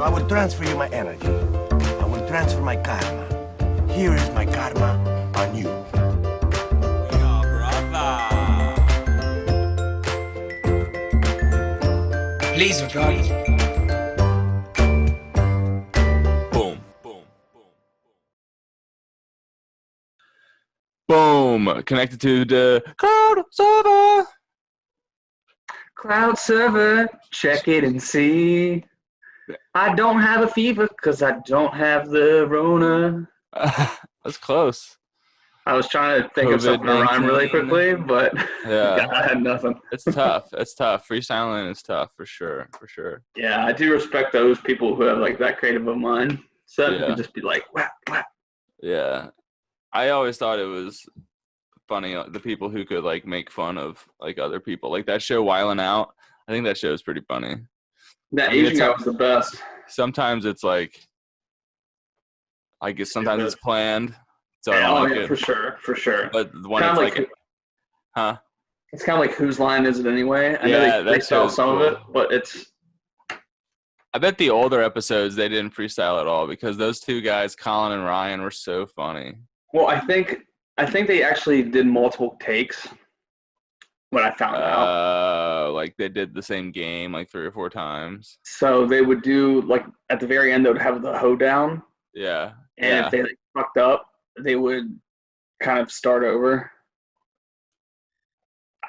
So I will transfer you my energy. I will transfer my karma. Here is my karma on you. Yeah, brother. Please record. Boom. Boom. Boom. Boom. Connected to the cloud server. Cloud server, check it and see. I don't have a fever because I don't have the Rona. That's close. I was trying to think of something to rhyme really quickly, but Yeah. I had nothing. It's tough. It's tough. Freestyling is tough for sure. For sure. Yeah, I do respect those people who have like that creative of mind. So you Yeah. can just be like, whap, whap. Yeah. I always thought it was funny, the people who could like make fun of like other people. Like that show Wildin' Out. I think that show is pretty funny. That Asian guy was the best. Sometimes it's like, I guess sometimes it's planned. So I don't like it. For sure. But when it's like, huh? It's kind of like whose line is it anyway? I know they freestyle some of it, but it's. I bet the older episodes they didn't freestyle at all because those two guys, Colin and Ryan, were so funny. Well, I think they actually did multiple takes. What I found out. Like they did the same game like 3 or 4 times. So they would do like at the very end they would have the hoedown. Yeah. And if they like, fucked up, they would kind of start over.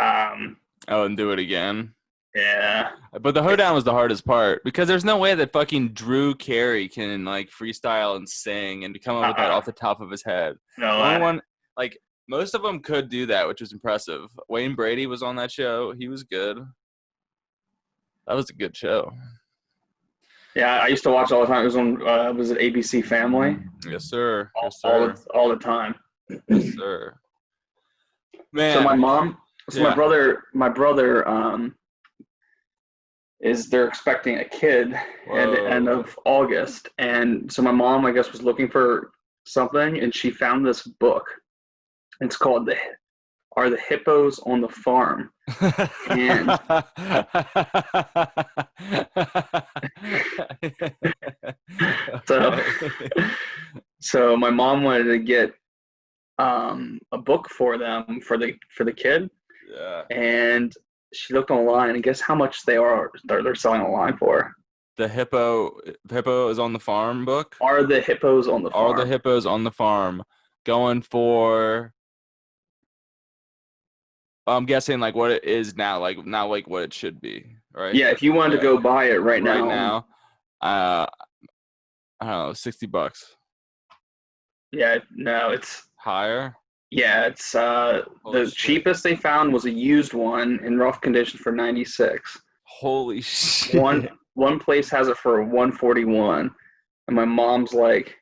And do it again. Yeah. But the hoedown was the hardest part because there's no way that fucking Drew Carey can like freestyle and sing and come up with that off the top of his head. No. Like most of them could do that, which was impressive. Wayne Brady was on that show. He was good. That was a good show. Yeah, I used to watch all the time. It was on was it ABC Family? Yes, sir. All the time. Yes, sir. Man. So my brother they're expecting a kid at the end of August. And so my mom, I guess, was looking for something and she found this book. It's called Are the Hippos on the Farm? And so my mom wanted to get a book for them for the kid. Yeah. And she looked online and guess how much they're selling online for? The hippo is on the farm book? Are the hippos on the farm? Are the hippos on the farm going for I'm guessing like what it is now, like what it should be, right? Yeah, if you wanted to go buy it right now, I don't know, $60. Yeah, no, it's higher. Yeah, it's the cheapest they found was a used one in rough condition for $96. Holy shit! One place has it for $141, and my mom's like,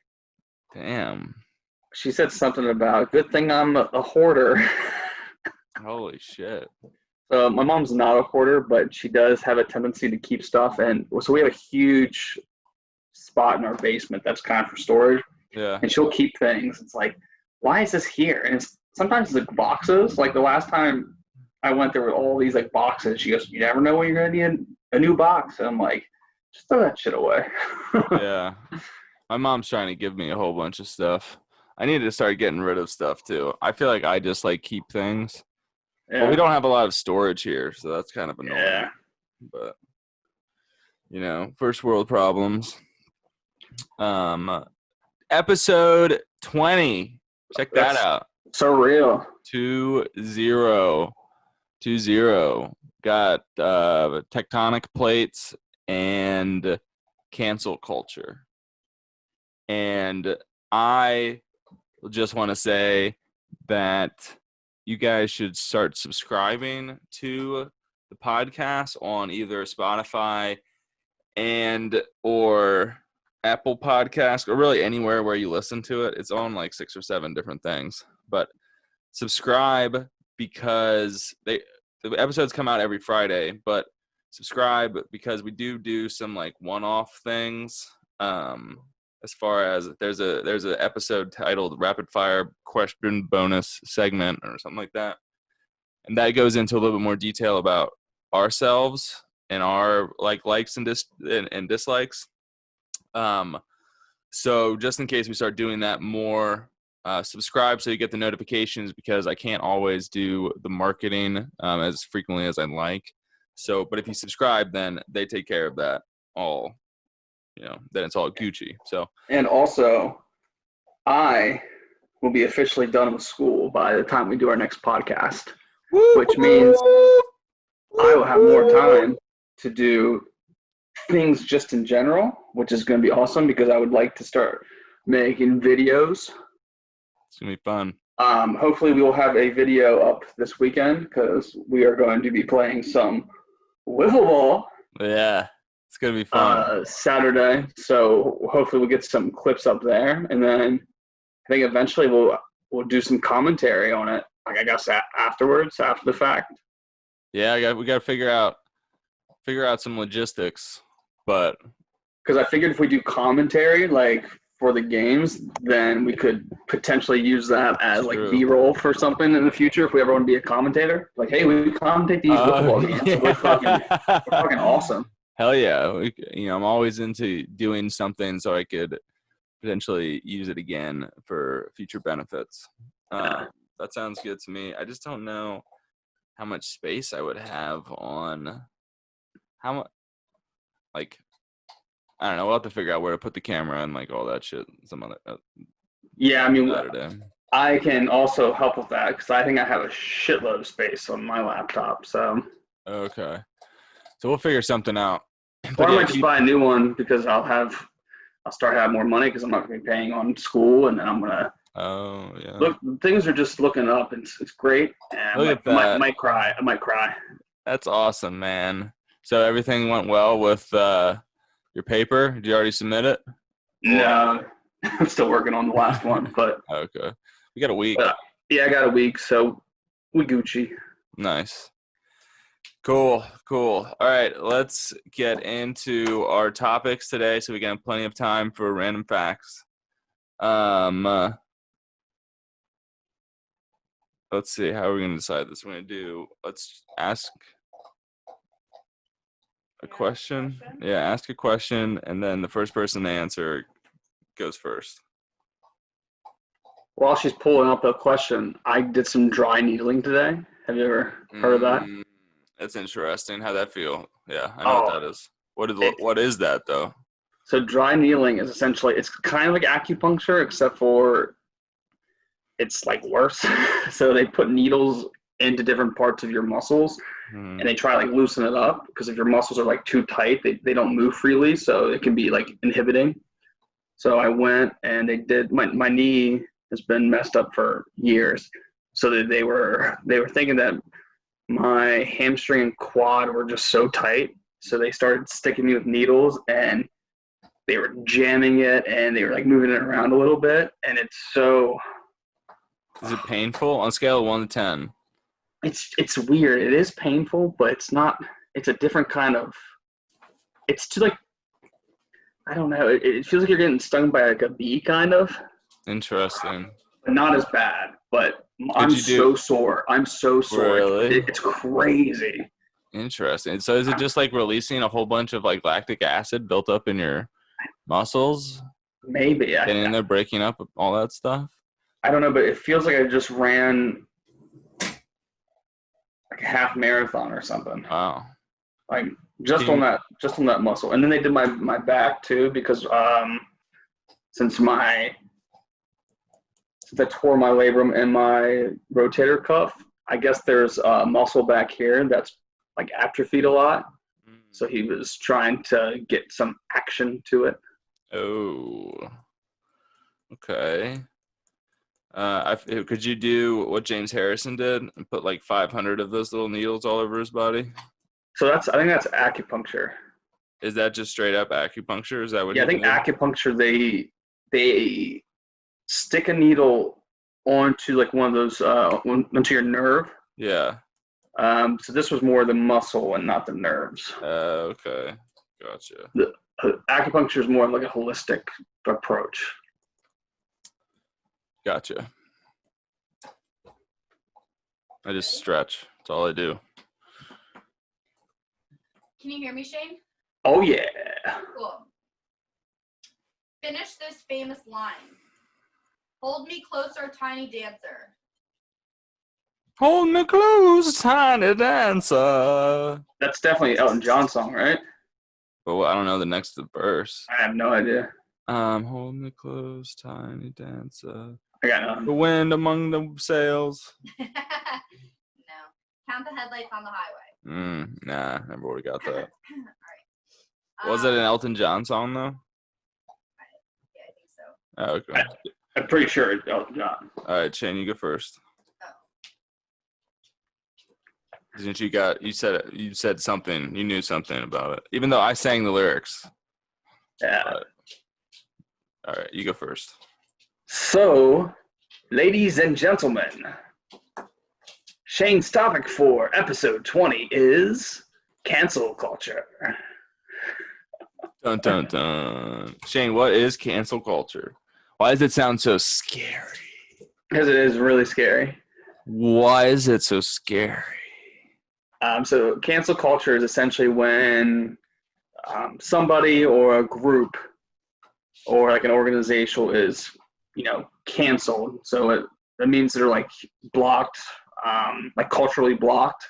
"Damn." She said something about good thing I'm a hoarder. Holy shit. So my mom's not a hoarder, but she does have a tendency to keep stuff. And so we have a huge spot in our basement that's kind of for storage. Yeah. And she'll keep things. It's like, why is this here? And sometimes it's like boxes. Like the last time I went there with all these like boxes, she goes, you never know when you're going to need a new box. And I'm like, just throw that shit away. Yeah. My mom's trying to give me a whole bunch of stuff. I need to start getting rid of stuff too. I feel like I just like keep things. Yeah. Well, we don't have a lot of storage here, so that's kind of annoying. Yeah. But first world problems. Episode 20. Check that out. So real. 2-0. Got tectonic plates and cancel culture. And I just want to say that you guys should start subscribing to the podcast on either Spotify or Apple Podcast, or really anywhere where you listen to it. It's on like 6 or 7 different things. But subscribe because the episodes come out every Friday. But subscribe because we do some like one-off things. As far as there's an episode titled Rapid Fire Question Bonus Segment or something like that. And that goes into a little bit more detail about ourselves and our likes and dislikes. So just in case we start doing that more, subscribe so you get the notifications, because I can't always do the marketing as frequently as I'd like. So, but if you subscribe, then they take care of that all, then it's all Gucci. So, and also, I will be officially done with school by the time we do our next podcast, which means I will have more time to do things just in general, which is going to be awesome because I would like to start making videos. It's going to be fun. Hopefully we will have a video up this weekend because we are going to be playing some wiffle ball. Yeah, it's going to be fun. Saturday. So hopefully we'll get some clips up there. And then I think eventually we'll do some commentary on it. Like I guess afterwards, after the fact. Yeah, we got to figure out some logistics, but because I figured if we do commentary like for the games, then we could potentially use that as like B-roll for something in the future if we ever want to be a commentator. Like, hey, we commentate these football games. Yeah. We're fucking awesome. Hell yeah! I'm always into doing something so I could potentially use it again for future benefits. That sounds good to me. I just don't know how much space I would have on how much. Like, I don't know. We'll have to figure out where to put the camera and like all that shit. Some other. Yeah, I mean, Saturday. I can also help with that because I think I have a shitload of space on my laptop. So. Okay. So we'll figure something out. Or I might just buy a new one because I'll start having more money because I'm not going to be paying on school, and then I'm gonna. Oh yeah. Look, things are just looking up. It's great. And I might cry. That's awesome, man. So everything went well with your paper? Did you already submit it? No, I'm still working on the last one, but okay. We got a week. Yeah, I got a week, so we Gucci. Nice. Cool. All right, let's get into our topics today so we can have plenty of time for random facts. Let's see, how are we going to decide this? Let's ask a question. Yeah, ask a question, and then the first person to answer goes first. While she's pulling up the question, I did some dry needling today. Have you ever heard of that? That's interesting. How'd that feel? Yeah, I know what that is. What is that, though? So dry needling is essentially, it's kind of like acupuncture, except for it's like worse. So they put needles into different parts of your muscles, and they try like loosen it up because if your muscles are like too tight, they don't move freely, so it can be like inhibiting. So I went and they did my knee has been messed up for years, so that they were thinking that my hamstring and quad were just so tight, so they started sticking me with needles and they were jamming it and they were like moving it around a little bit, and it's so. Is it painful on a scale of 1 to 10? It's weird. It is painful, but it's not. It's a different kind of. It's too like. I don't know. It feels like you're getting stung by like a bee, kind of. Interesting. But not as bad. But I'm so sore. I'm so sore. Really? It's crazy. Interesting. So is it just like releasing a whole bunch of like lactic acid built up in your muscles? Maybe. Getting in there, breaking up all that stuff? I don't know, but it feels like I just ran like a half marathon or something. Wow. Like just on that muscle. And then they did my back too because since I tore my labrum and my rotator cuff, I guess there's a muscle back here that's like atrophied a lot. So he was trying to get some action to it. Oh. Okay. Could you do what James Harrison did and put like 500 of those little needles all over his body? So I think that's acupuncture. Is that just straight up acupuncture? Is that what? Yeah, I think acupuncture they stick a needle onto like one of those onto your nerve. Yeah. So this was more the muscle and not the nerves. Okay, gotcha. The acupuncture is more like a holistic approach. Gotcha. I just stretch. That's all I do. Can you hear me, Shane? Oh yeah. Cool. Finish this famous line. Hold me closer, tiny dancer. Hold me close, tiny dancer. That's definitely Elton John song, right? But I don't know the next verse. I have no idea. Hold me close, tiny dancer. I got nothing. The wind among the sails. No. Count the headlights on the highway. Nah, never would have got that. All right. Was it an Elton John song though? Yeah, I think so. Oh, okay. I'm pretty sure it's Elton John. All right, Shane, you go first. Since you said something, you knew something about it, even though I sang the lyrics. Yeah. But, all right, you go first. So, ladies and gentlemen, Shane's topic for episode 20 is cancel culture. Dun dun dun. Shane, what is cancel culture? Why does it sound so scary? Because it is really scary. Why is it so scary? So cancel culture is essentially when somebody or a group or like an organization is, canceled. So that means they're like blocked, like culturally blocked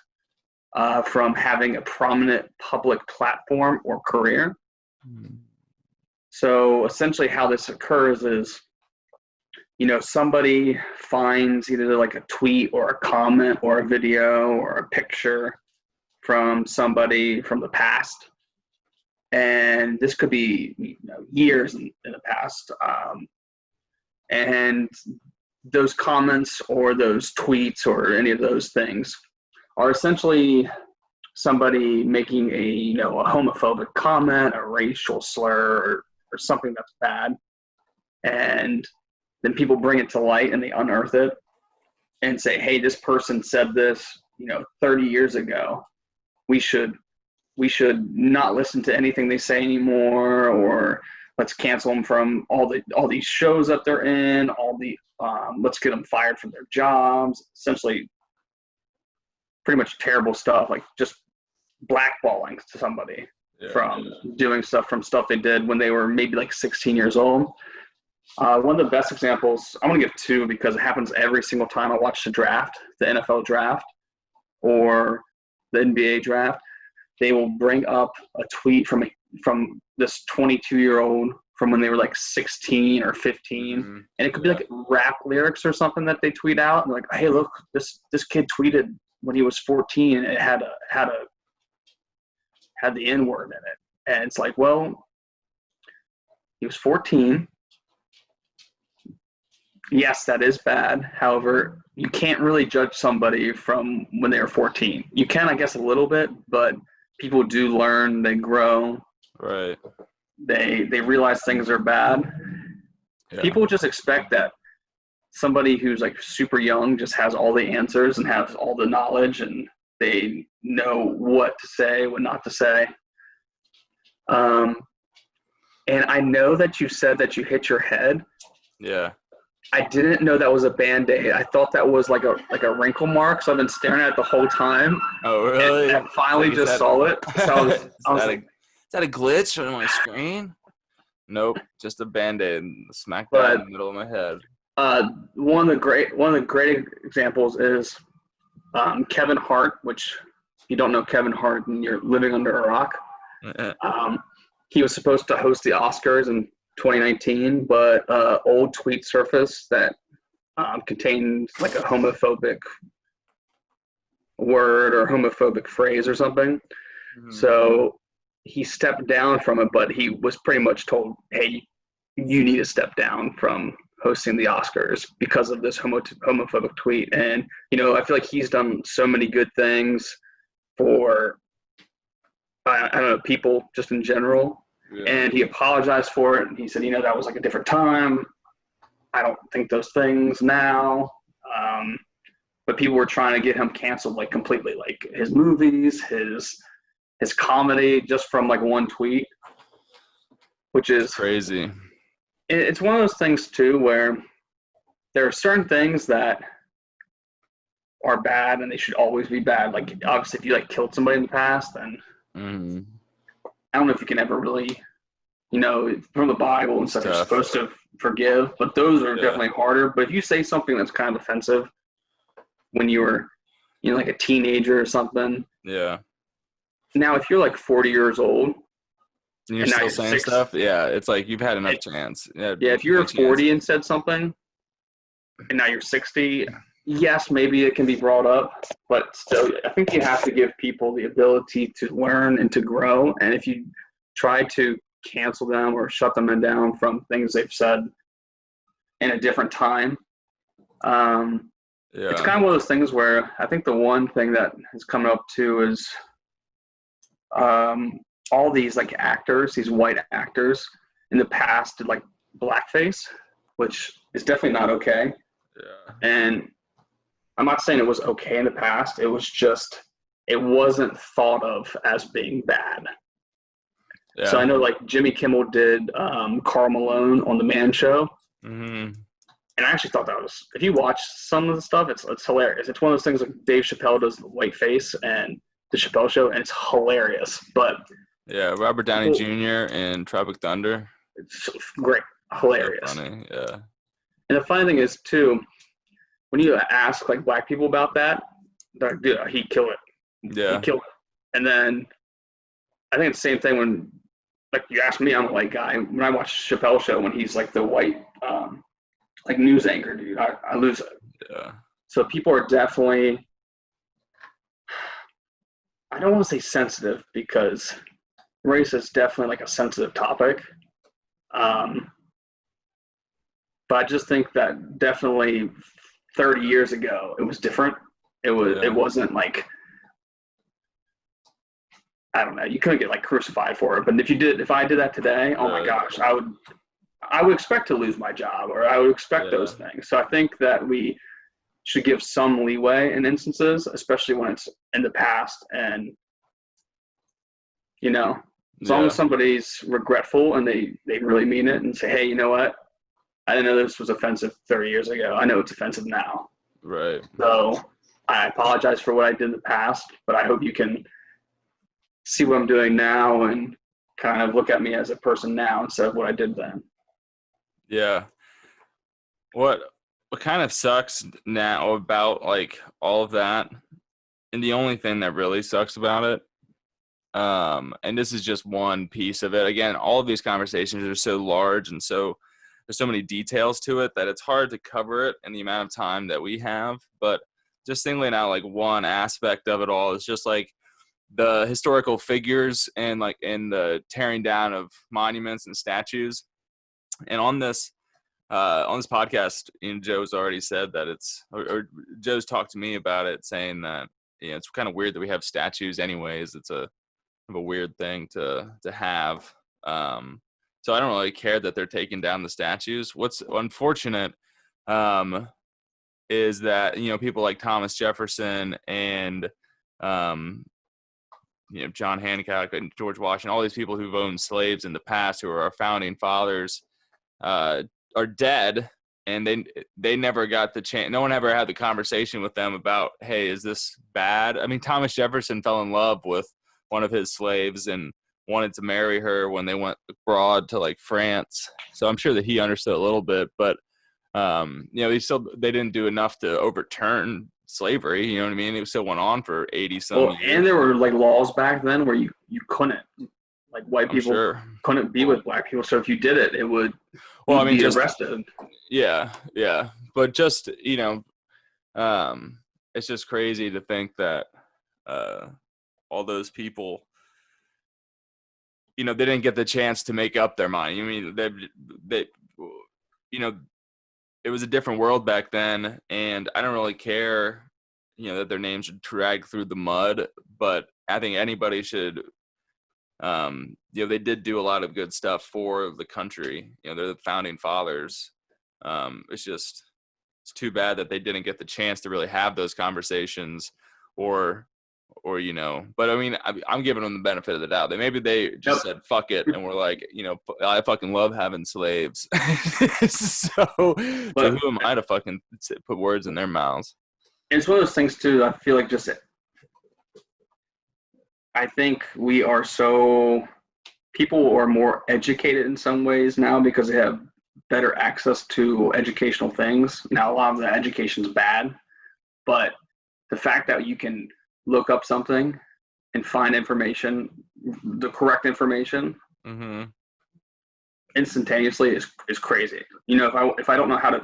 from having a prominent public platform or career. So essentially how this occurs is, somebody finds either like a tweet or a comment or a video or a picture from somebody from the past. And this could be years in the past. And those comments or those tweets or any of those things are essentially somebody making a homophobic comment, a racial slur, or something that's bad. And then people bring it to light and they unearth it and say, hey, this person said this, 30 years ago. We should not listen to anything they say anymore, or let's cancel them from all these shows that they're in, let's get them fired from their jobs. Essentially, pretty much terrible stuff, like just blackballing somebody from doing stuff they did when they were maybe like 16 years old. One of the best examples, I'm going to give two because it happens every single time I watch the draft, the NFL draft or the NBA draft. They will bring up a tweet from this 22-year-old from when they were like 16 or 15. And it could be like rap lyrics or something that they tweet out. And like, hey, look, this kid tweeted when he was 14 and it had the N-word in it. And it's like, well, he was 14. Yes, that is bad. However, you can't really judge somebody from when they were 14. You can, I guess, a little bit, but people do learn, they grow. Right. They realize things are bad. Yeah. People just expect that somebody who's like super young just has all the answers and has all the knowledge and they know what to say, what not to say. And I know that you said that you hit your head. Yeah. I didn't know that was a Band-Aid. I thought that was like a wrinkle mark, so I've been staring at it the whole time. Oh, really? And I finally just saw it. So is that a glitch on my screen? Nope, just a Band-Aid smack that in the middle of my head. One of the great examples is Kevin Hart, which if you don't know Kevin Hart and you're living under a rock. He was supposed to host the Oscars in 2019, but old tweet surfaced that contained like a homophobic word or homophobic phrase or something. So he stepped down from it, but he was pretty much told, hey, you need to step down from hosting the Oscars because of this homophobic tweet. And, I feel like he's done so many good things for, I don't know, people just in general. Yeah. And he apologized for it. And he said, that was like a different time. I don't think those things now. But people were trying to get him canceled like completely, like his movies, his comedy, just from like one tweet, which is crazy. It's one of those things too, where there are certain things that are bad and they should always be bad. Like obviously if you like killed somebody in the past, then I don't know if you can ever really from the Bible and stuff, you're Tough. supposed to forgive, but those are Yeah. definitely harder. But if you say something that's kind of offensive when you were, like a teenager or something, Yeah. now if you're like 40 years old And you're and now still you're saying stuff? Yeah, it's like you've had enough chance. Yeah, if you're no chance. 40 and said something and now you're 60, yes, maybe it can be brought up, but still, I think you have to give people the ability to learn and to grow. And if you try to cancel them or shut them down from things they've said in a different time, it's kind of one of those things where I think the one thing that has come up too is all these like actors, these white actors in the past did like blackface, which is definitely not okay. Yeah. And I'm not saying it was okay in the past. It was just, it wasn't thought of as being bad. Yeah. So I know like Jimmy Kimmel did Karl Malone on The Man Show. Mm-hmm. And I actually thought that was, if you watch some of the stuff, it's hilarious. It's one of those things like Dave Chappelle does the white face and the Chappelle Show, and it's hilarious. But yeah, Robert Downey Jr. in Tropic Thunder. it's great, hilarious. So funny, yeah. And the funny thing is too, when you ask like black people about that, they're like, dude, he killed it. Yeah. He killed it. And then I think it's the same thing when, like, you ask me, I'm a white guy. When I watch Chappelle Show, when he's like the white, like news anchor, dude, I lose it. Yeah. So people are definitely, I don't want to say sensitive because race is definitely like a sensitive topic. But I just think that definitely 30 years ago, it was different. It wasn't like, I don't know, you couldn't get like crucified for it. But if I did that today, oh my gosh, I would expect to lose my job, or I would expect those things. So I think that we should give some leeway in instances, especially when it's in the past. And, as long as somebody's regretful and they really mean it and say, hey, you know what? I didn't know this was offensive 30 years ago. I know it's offensive now. Right. So I apologize for what I did in the past, but I hope you can see what I'm doing now and kind of look at me as a person now instead of what I did then. Yeah. What kind of sucks now about like all of that, and the only thing that really sucks about it, and this is just one piece of it. Again, all of these conversations are so large and there's so many details to it that it's hard to cover it in the amount of time that we have. But just singling out like one aspect of it all is just like the historical figures and like in the tearing down of monuments and statues. And on this podcast, Joe's already said that or Joe's talked to me about it, saying that it's kind of weird that we have statues anyways. It's a weird thing to have. So I don't really care that they're taking down the statues. What's unfortunate is that people like Thomas Jefferson and John Hancock and George Washington, all these people who've owned slaves in the past, who are our founding fathers, are dead, and they never got the chance. No one ever had the conversation with them about, hey, is this bad? I mean, Thomas Jefferson fell in love with one of his slaves and wanted to marry her when they went abroad to like France. So I'm sure that he understood a little bit, but they didn't do enough to overturn slavery. You know what I mean? It still went on for 80 some years. And there were like laws back then where you couldn't, like white people couldn't be with black people. So if you did it, it would be arrested. Yeah. But just, it's just crazy to think that all those people, they didn't get the chance to make up their mind. I mean, they it was a different world back then, and I don't really care, that their names should drag through the mud, but I think anybody should, they did do a lot of good stuff for the country. They're the founding fathers. It's too bad that they didn't get the chance to really have those conversations or but I mean, I'm giving them the benefit of the doubt. Maybe they just said, fuck it. And we're like, I fucking love having slaves. So who am I to fucking put words in their mouths? It's one of those things too. I feel like I think we are so people are more educated in some ways now because they have better access to educational things. Now, a lot of the education's bad, but the fact that you can look up something and find information, the correct information, instantaneously is crazy. You know, if I don't know how to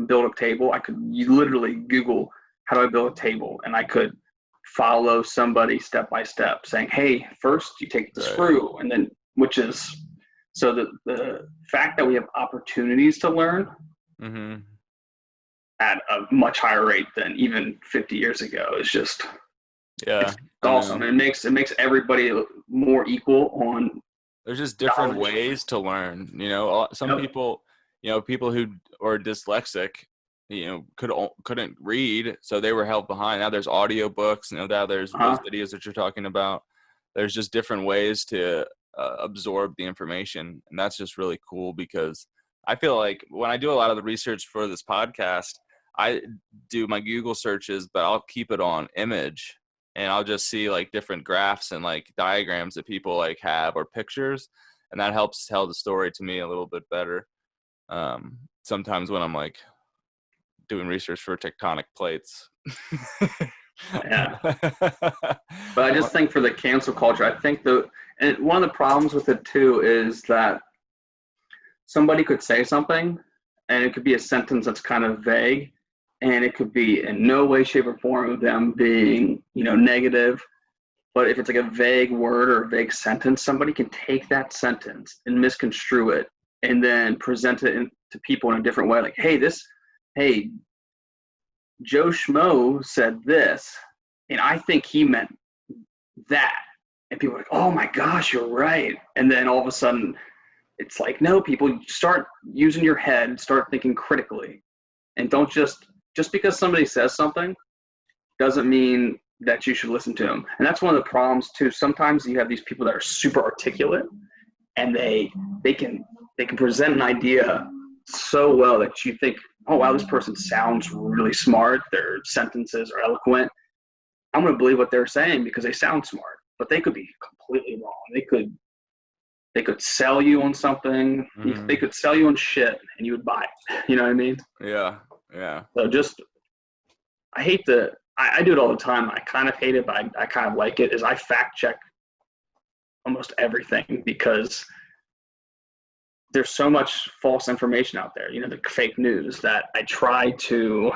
build a table, you literally Google how do I build a table, and I could follow somebody step by step saying, hey, first you take the screw, and then so the fact that we have opportunities to learn at a much higher rate than even 50 years ago is just it's awesome. It makes everybody more equal on. There's just different knowledge. ways to learn. You know, some people, you know, people who are dyslexic, you know, couldn't read, so they were held behind. Now there's audiobooks. You know, now there's those videos that you're talking about. There's just different ways to absorb the information, and that's just really cool because I feel like when I do a lot of the research for this podcast, I do my Google searches, but I'll keep it on image. And I'll just see like different graphs and like diagrams that people like have or pictures. And that helps tell the story to me a little bit better. Sometimes when I'm like doing research for tectonic plates. Yeah. But I just think for the cancel culture, I think and one of the problems with it too is that somebody could say something and it could be a sentence that's kind of vague. And it could be in no way, shape, or form of them being, you know, negative. But if it's like a vague word or a vague sentence, somebody can take that sentence and misconstrue it and then present it to people in a different way. Like, hey, Joe Schmo said this, and I think he meant that. And people are like, oh my gosh, you're right. And then all of a sudden, it's like, no, people, start using your head, start thinking critically, and don't just because somebody says something doesn't mean that you should listen to them. And that's one of the problems too. Sometimes you have these people that are super articulate and they can present an idea so well that you think, oh wow, this person sounds really smart. Their sentences are eloquent. I'm going to believe what they're saying because they sound smart, but they could be completely wrong. They could sell you on something. They could sell you on shit and you would buy it. You know what I mean? Yeah. Yeah. So I do it all the time. I kind of hate it, but I kind of like it, is I fact check almost everything because there's so much false information out there, you know, the fake news, that I try to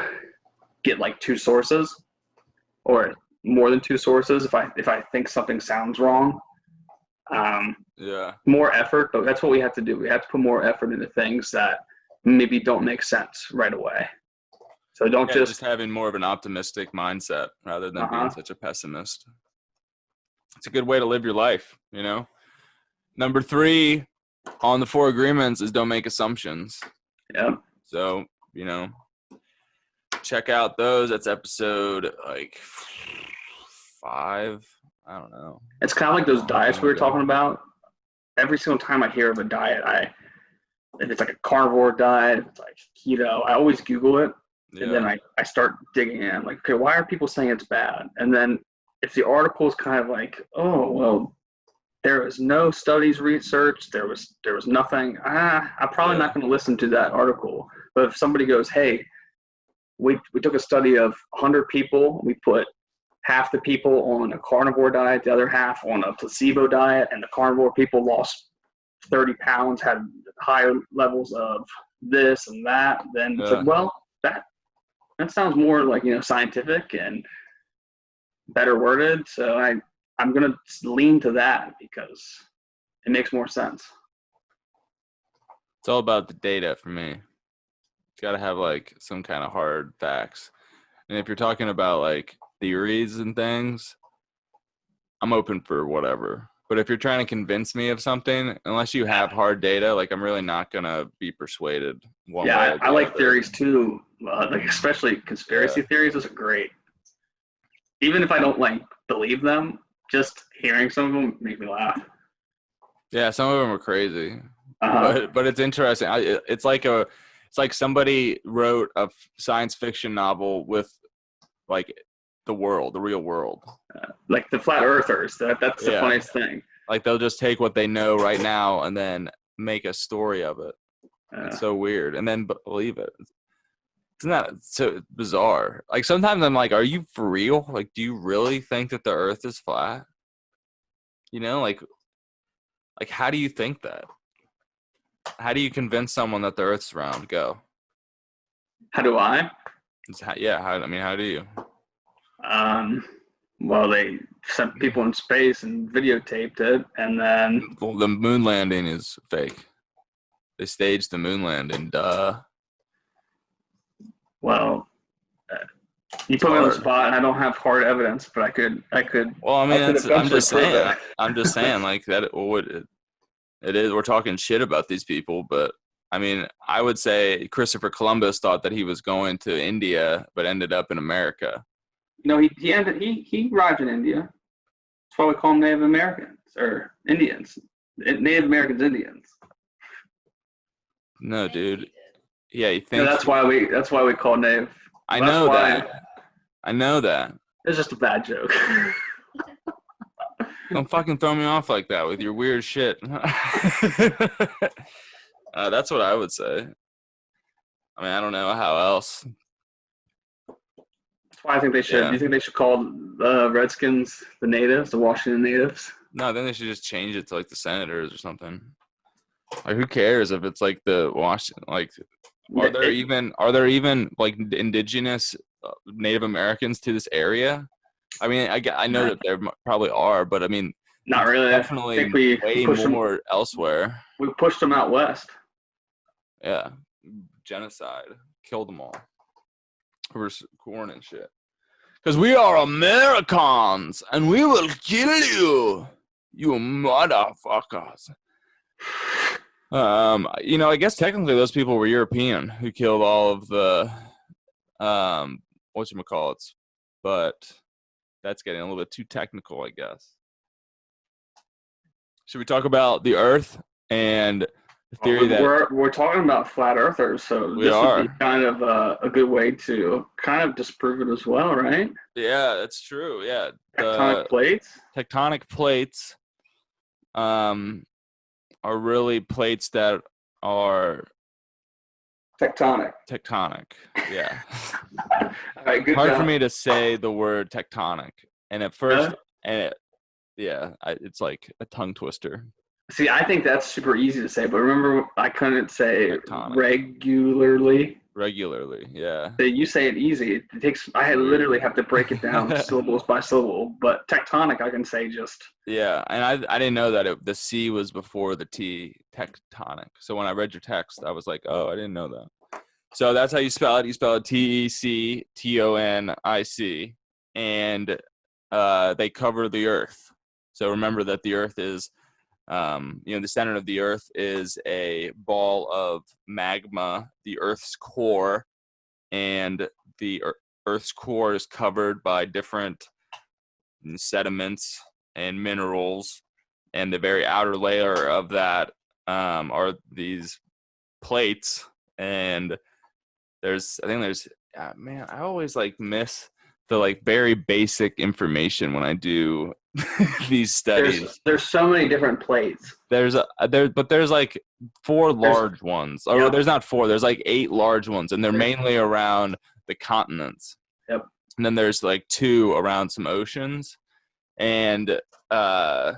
get like 2 sources or more than 2 sources if I think something sounds wrong. More effort, but that's what we have to do. We have to put more effort into things that maybe don't make sense right away. So don't just having more of an optimistic mindset rather than being such a pessimist. It's a good way to live your life, you know. Number 3 on the 4 agreements is don't make assumptions. Yeah. So, you know, check out those. That's episode like 5. I don't know. It's kind of like those diets we were talking about. Every single time I hear of a diet, if it's like a carnivore diet, if it's like keto, I always Google it. Yeah. And then I start digging in. I'm like, okay, why are people saying it's bad? And then if the article is kind of like, oh, well, there was no studies researched, there was nothing, I'm probably not going to listen to that article. But if somebody goes, hey, we took a study of 100 people, we put half the people on a carnivore diet, the other half on a placebo diet, and the carnivore people lost 30 pounds, had higher levels of this and that, then it's like, well, that sounds more like, you know, scientific and better worded. So I'm going to lean to that because it makes more sense. It's all about the data for me. It's got to have like some kind of hard facts. And if you're talking about like theories and things, I'm open for whatever. But if you're trying to convince me of something, unless you have hard data, like I'm really not going to be persuaded one way. Yeah, I like theories too. Like especially conspiracy theories, those are great. Even if I don't like believe them, just hearing some of them make me laugh. Yeah, some of them are crazy. But it's interesting. It's like somebody wrote a science fiction novel with like the real world. Like the flat earthers. That's the funniest thing. Like they'll just take what they know right now and then make a story of it. It's so weird, and then believe it. Isn't that so bizarre? Like sometimes I'm like, are you for real? Like, do you really think that the Earth is flat? You know, like how do you think that? How do you convince someone that the Earth's round? Go. How do I? How do you? Well, they sent people in space and videotaped it, and then Well, the moon landing is fake. They staged the moon landing. Duh. well, you put me on the spot, and I don't have hard evidence, but I could. Well, I mean, I'm just saying. It. I'm just saying, like that. It is. We're talking shit about these people, but I mean, I would say Christopher Columbus thought that he was going to India, but ended up in America. No, he arrived in India. That's why we call them Native Americans or Indians. Native Americans, Indians. No, dude. Yeah, you think? No, that's why we call Native. I know that. I know that. It's just a bad joke. Don't fucking throw me off like that with your weird shit. That's what I would say. I mean, I don't know how else. That's why I think they should. Yeah. Do you think they should call the Redskins the Natives, the Washington Natives? No, I think they should just change it to like the Senators or something. Like, who cares if it's like the Washington? Like, are there even like indigenous Native Americans to this area? I mean, I know that there probably are, but I mean, not really. Definitely I think we way more elsewhere. We pushed them out west. Yeah, genocide, killed them all over corn and shit. Because we are Americans, and we will kill you, you motherfuckers. You know, I guess technically those people were European who killed all of the whatchamacallits, but that's getting a little bit too technical, I guess. Should we talk about the Earth and the theory that we're talking about flat earthers, so this would be kind of a good way to kind of disprove it as well, right? Yeah, that's true. Yeah, tectonic plates are really plates that are tectonic. Yeah. All right, good Hard job. for me to say the word tectonic, and at first, it's like a tongue twister. See, I think that's super easy to say, but remember, I couldn't say Tectonic. Regularly, yeah. So you say it easy. It takes. I literally have to break it down syllables by syllable. But tectonic, I can say just. Yeah, and I didn't know that the C was before the T, tectonic. So when I read your text, I was like, oh, I didn't know that. So that's how you spell it. You spell it Tectonic, and they cover the Earth. So remember that the Earth is, the center of the Earth is a ball of magma, the Earth's core, and the Earth's core is covered by different sediments and minerals, and the very outer layer of that are these plates. And I always like miss the like very basic information when I do these studies. There's so many different plates. There's like 4 large ones. Or there's not 4. There's like 8 large ones, and they're mainly around the continents. Yep. And then there's like 2 around some oceans, and they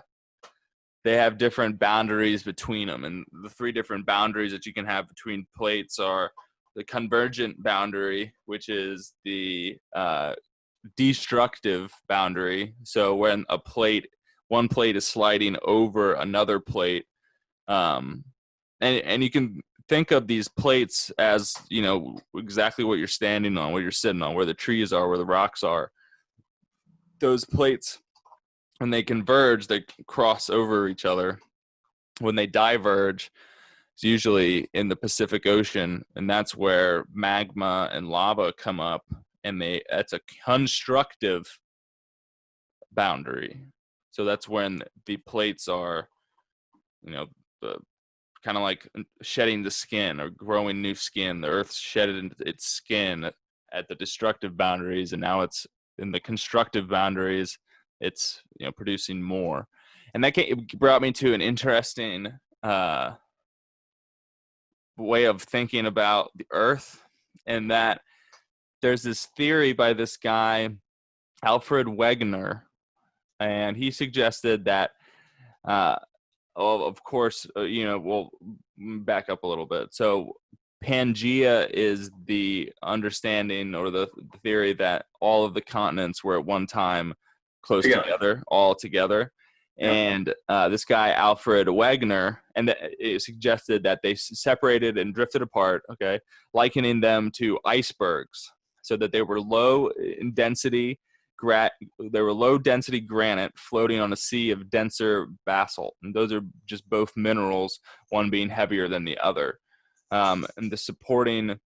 have different boundaries between them. And the 3 different boundaries that you can have between plates are the convergent boundary, which is the destructive boundary. So when one plate is sliding over another plate, and you can think of these plates as, exactly what you're standing on, what you're sitting on, where the trees are, where the rocks are. Those plates, when they converge, they cross over each other. When they diverge, it's usually in the Pacific Ocean, and that's where magma and lava come up, and that's a constructive boundary. So that's when the plates are, kind of like shedding the skin or growing new skin. The Earth shedded its skin at the destructive boundaries, and now it's in the constructive boundaries. It's producing more. And that brought me to an interesting way of thinking about the Earth, and that there's this theory by this guy, Alfred Wegener, and he suggested that, of course, we'll back up a little bit. So Pangea is the understanding or the theory that all of the continents were at one time close together, all together. Yeah. And this guy, Alfred Wegener, and it suggested that they separated and drifted apart, okay, likening them to icebergs, so that they were low in density, low density granite floating on a sea of denser basalt. And those are just both minerals, one being heavier than the other. And the supporting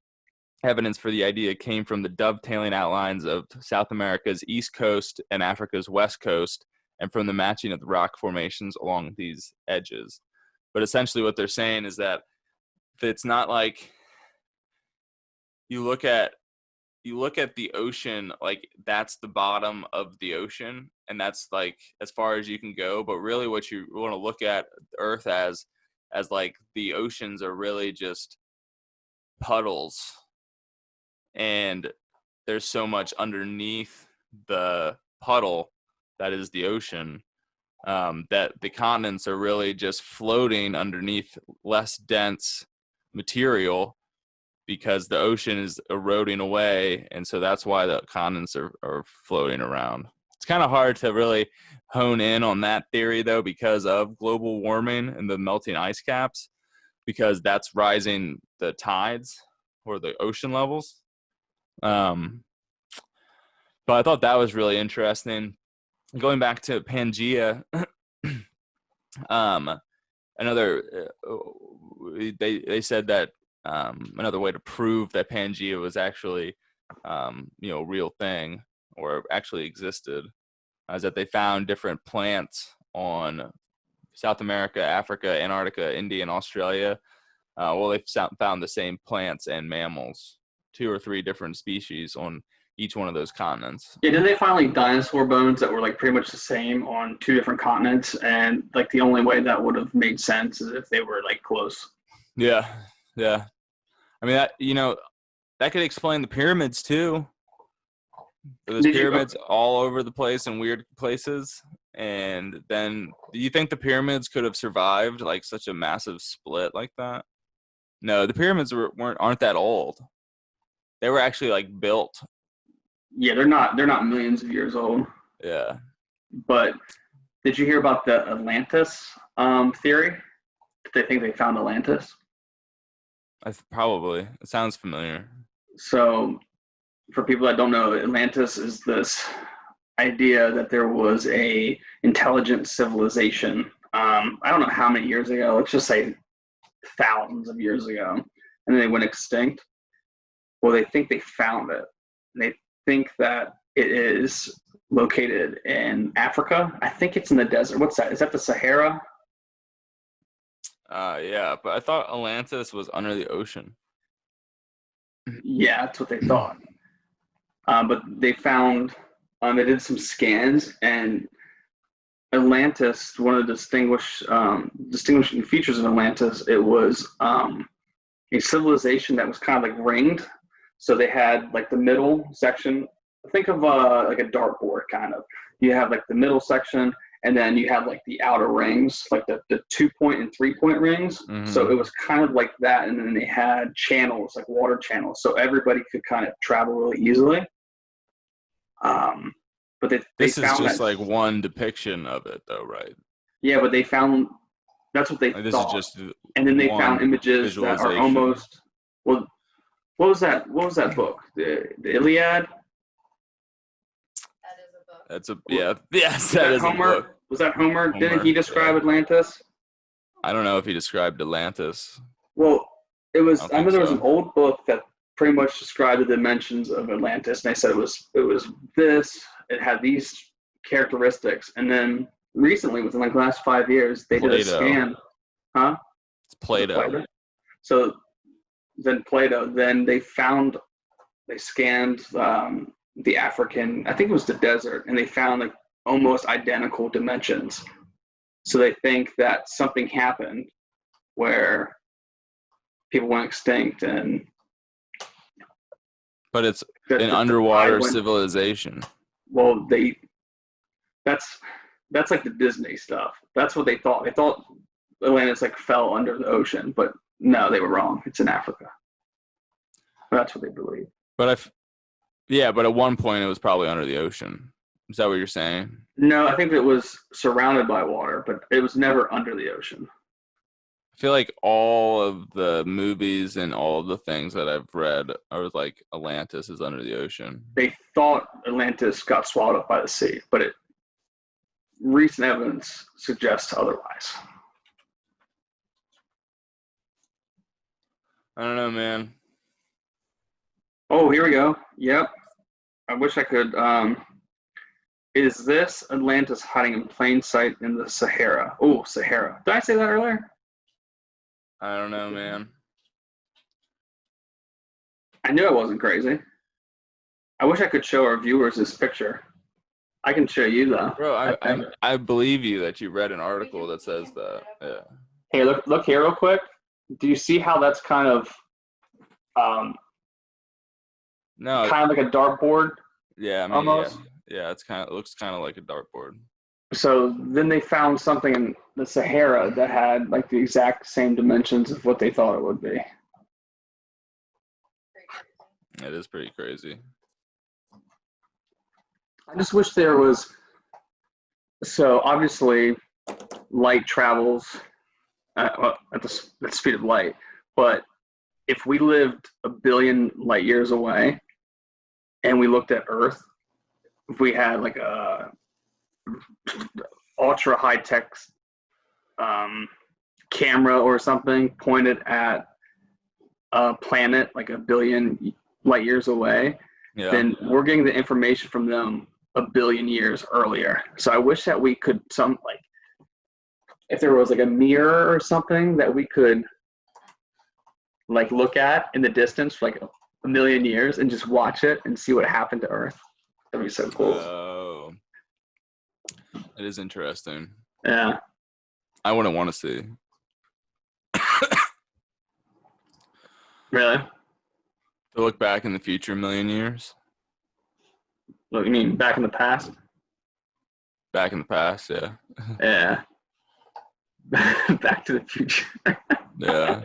evidence for the idea came from the dovetailing outlines of South America's east coast and Africa's west coast, and from the matching of the rock formations along these edges. But essentially what they're saying is that it's not like you look at the ocean, like that's the bottom of the ocean, and that's like as far as you can go. But really what you want to look at Earth as like the oceans are really just puddles, and there's so much underneath the puddle that is the ocean, that the continents are really just floating underneath less dense material, because the ocean is eroding away, and so that's why the continents are floating around. It's kind of hard to really hone in on that theory, though, because of global warming and the melting ice caps, because that's rising the tides or the ocean levels. But I thought that was really interesting. Going back to Pangea, they said that another way to prove that Pangea was actually a real thing or actually existed is that they found different plants on South America, Africa, Antarctica, India, and Australia. They found the same plants and mammals, 2 or 3 different species on each one of those continents. Yeah, didn't they find like dinosaur bones that were like pretty much the same on 2 different continents, and like the only way that would have made sense is if they were like close. Yeah. I mean, that could explain the pyramids too. There's pyramids all over the place in weird places. And then, do you think the pyramids could have survived like such a massive split like that? No, the pyramids aren't that old. They were actually like built. Yeah, they're not millions of years old. Yeah. But did you hear about the Atlantis theory? They think they found Atlantis. Probably. It sounds familiar. So, for people that don't know, Atlantis is this idea that there was a intelligent civilization. I don't know how many years ago. Let's just say thousands of years ago, and then they went extinct. Well, they think they found it. They think that it is located in Africa. I think it's in the desert. What's that? Is that the Sahara? Yeah, but I thought Atlantis was under the ocean. Yeah, that's what they thought. But they found, they did some scans, and Atlantis, one of the distinguishing features of Atlantis, it was a civilization that was kind of like ringed. So they had like the middle section. Think of like a dartboard kind of. You have like the middle section, and then you have like the outer rings, like the 2-point and 3-point rings. Mm-hmm. So it was kind of like that, and then they had channels, like water channels, so everybody could kind of travel really easily. But this is just like one depiction of it, though, right? Yeah, but they found that's what they thought. This is just and then they found images that are almost well. What was that? What was that book? The Iliad. That is a book. That's a yes. That is Homer? A book. Was that Homer? Didn't he describe Atlantis? I don't know if he described Atlantis. Well, it was. I remember there was an old book that pretty much described the dimensions of Atlantis, and they said it was this. It had these characteristics, and then recently, within like the last 5 years, they did a scan. Huh? It's Plato. So then Plato. Then they scanned the African. I think it was the desert, and they found like almost identical dimensions. So they think that something happened where people went extinct, and But it's that an the underwater tide went- civilization. Well, that's like the Disney stuff. That's what they thought. They thought Atlantis like fell under the ocean, but no, they were wrong. It's in Africa. That's what they believe. But but at one point it was probably under the ocean. Is that what you're saying? No, I think it was surrounded by water, but it was never under the ocean. I feel like all of the movies and all of the things that I've read are like Atlantis is under the ocean. They thought Atlantis got swallowed up by the sea, but recent evidence suggests otherwise. I don't know, man. Oh, here we go. Yep. I wish I could. Is this Atlantis hiding in plain sight in the Sahara? Oh, Sahara. Did I say that earlier? I don't know, man. I knew I wasn't crazy. I wish I could show our viewers this picture. I can show you though. Bro, I believe you that you read an article that says that. Yeah. Hey, look here real quick. Do you see how that's kind of No. kind of like a dartboard? Yeah, I mean, almost. Yeah, it looks kind of like a dartboard. So then they found something in the Sahara that had like the exact same dimensions of what they thought it would be. It is pretty crazy. I just wish there was. So obviously, light travels at the speed of light, but if we lived 1 billion light years away and we looked at Earth, if we had like a ultra high tech camera or something pointed at a planet like 1 billion light years away, then we're getting the information from them 1 billion years earlier. So I wish that we could if there was like a mirror or something that we could like look at in the distance for like 1 million years and just watch it and see what happened to Earth. That'd be so cool. Oh, it is interesting. Yeah. I wouldn't want to see. Really? To look back in the future 1 million years? What, you mean back in the past? Back in the past, yeah. Yeah. Back to the Future. Yeah.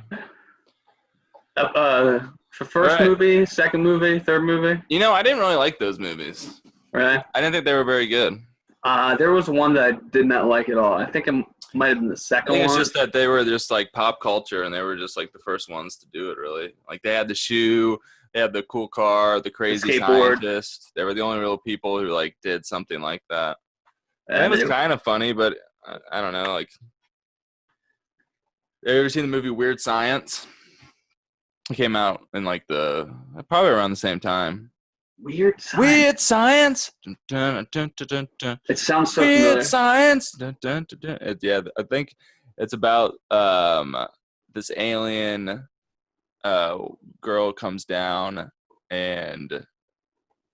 For first movie, second movie, third movie? You know, I didn't really like those movies. Really? I didn't think they were very good. There was one that I did not like at all. I think it might have been the I second think one. it's just that they were just like pop culture and they were just like the first ones to do it, really. Like they had the shoe, they had the cool car, the crazy scientist. They were the only real people who like did something like that. And it was kind of funny, but I don't know. Like, have you ever seen the movie Weird Science? It came out in like probably around the same time. Weird Science. Weird Science. It sounds so Weird familiar. Science. Yeah, I think it's about this alien girl comes down and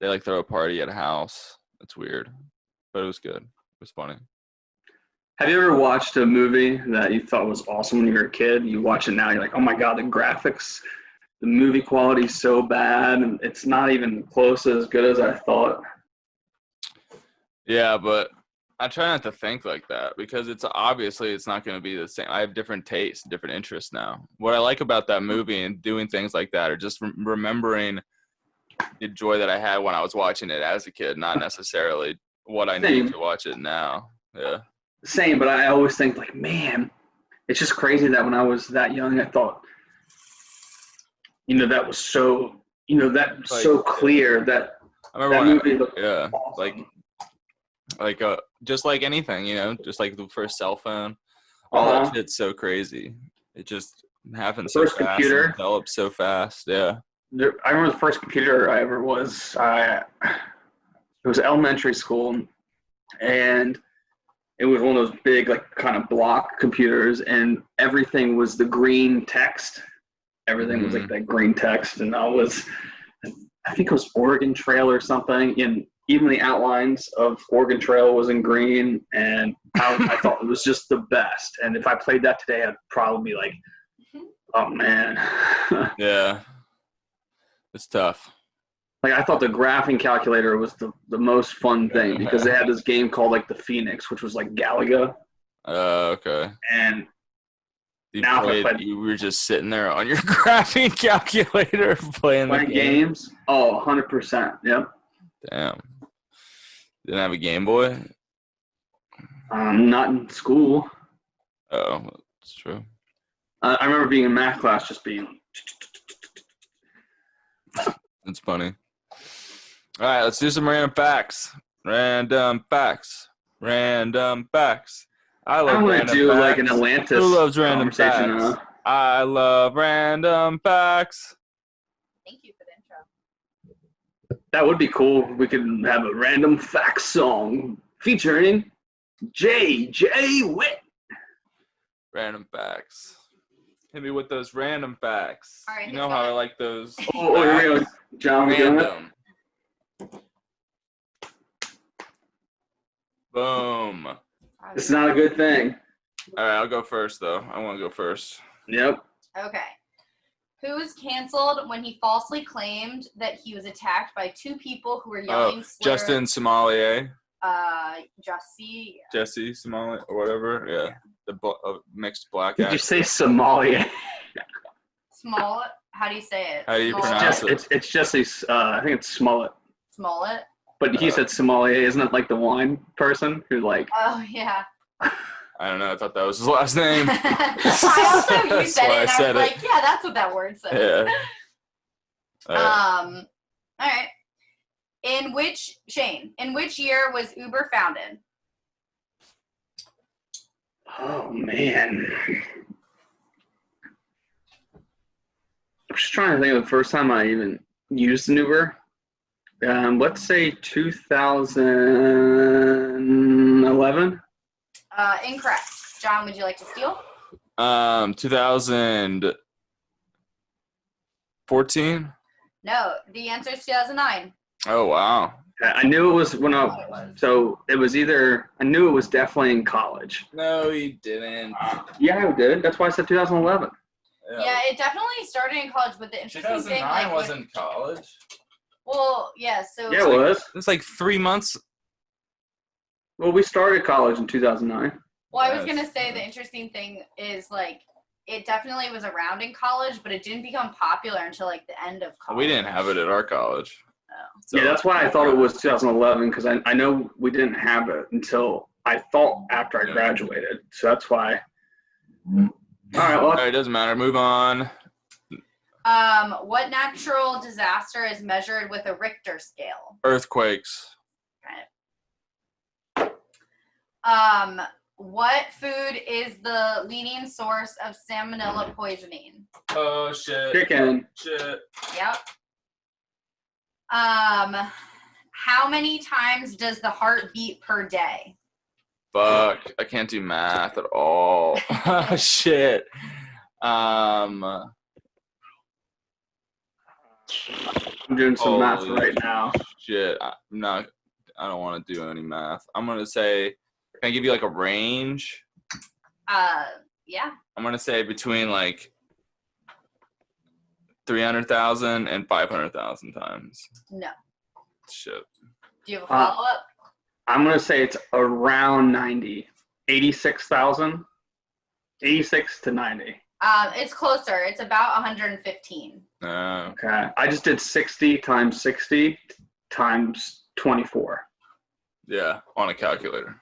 they like throw a party at a house. It's weird, but it was good. It was funny. Have you ever watched a movie that you thought was awesome when you were a kid? You watch it now, you're like, oh my God, the graphics, the movie quality is so bad, and it's not even close to as good as I thought. Yeah, but I try not to think like that because it's not going to be the same. I have different tastes, different interests now. What I like about that movie and doing things like that are just remembering the joy that I had when I was watching it as a kid, not necessarily what I need to watch it now. Yeah. Same, but I always think like, man, it's just crazy that when I was that young, I thought, that was so, so clear that I remember that movie looked awesome. like just like anything, just like the first cell phone, all that shit's so crazy. It just happens so fast. Computer and develops so fast. Yeah. I remember the first computer I ever was. It was elementary school, and it was one of those big, like, kind of block computers, and everything was the green text. Everything was like that green text, and I think it was Oregon Trail or something, and even the outlines of Oregon Trail was in green, and I thought it was just the best. And if I played that today, I'd probably be like, oh man. Yeah. It's tough. Like I thought the graphing calculator was the most fun thing because they had this game called like the Phoenix, which was like Galaga. Okay. And You now you were just sitting there on your graphing calculator playing the games. Oh, 100%. Yep. Damn. Didn't have a Game Boy? Not in school. Oh, that's true. I remember being in math class just being. It's funny. All right, let's do some random facts. Random facts. Random facts. I love want random to do facts. like an Atlantis. Who loves random conversation, facts? I love random facts. Thank you for the intro. That would be cool. We could have a random facts song featuring J.J. Witt. Random facts. Hit me with those random facts. All right, you know how I like those. Oh, here we go. John, we doing it? Random. Boom. This is not a good thing. All right, I'll go first, though. I want to go first. Yep. Okay. Who was canceled when he falsely claimed that he was attacked by two people who were yelling slurs? Justin Sommelier. Jesse Sommelier or whatever. Yeah. The mixed black Did accent. you say Somalia? Smollett. How do you say it? How do you Smollett? pronounce it? It's Jesse. I think it's Smollett. Smollett. But he said Somalia. Isn't it like the wine person who like? Oh yeah. I don't know. I thought that was his last name. I also you That's said why it, and I said was it. like, yeah, that's what that word says. Yeah. All right. In which year was Uber founded? Oh man. I'm just trying to think of the first time I even used an Uber. Let's say 2011. Incorrect. John, would you like to steal? 2014. No, the answer is 2009. Oh wow. I knew it was when Oh, it was. so it was either, I knew it was definitely in college. No, you didn't. Yeah, I did. That's why I said 2011. Yeah, it definitely started in college, but the interesting thing, like, wasn't college. well, yeah, so Yeah, it was. It's like 3 months. Well, we started college in 2009. well, I was Yes. gonna say the interesting thing is like it definitely was around in college, but it didn't become popular until like the end of college. We didn't have it at our college. Oh. So, Yeah, that's why I thought it was 2011 because I know we didn't have it until I thought after I graduated. So that's why. All right, All well, right, doesn't matter. Move on. What natural disaster is measured with a Richter scale? Earthquakes. What food is the leading source of salmonella poisoning? Oh shit. chicken. Shit. Yep. How many times does the heart beat per day? Fuck. I can't do math at all. Shit. I'm doing some math Holy right now. Shit. I don't want to do any math. I'm gonna say. Can I give you like a range? Yeah. I'm gonna say between like 300,000 and 500,000 times. No. Shit. Do you have a follow-up? I'm going to say it's around 90. 86,000? 86 to 90. It's closer. It's about 115. Okay. I just did 60 times 60 times 24. Yeah, on a calculator.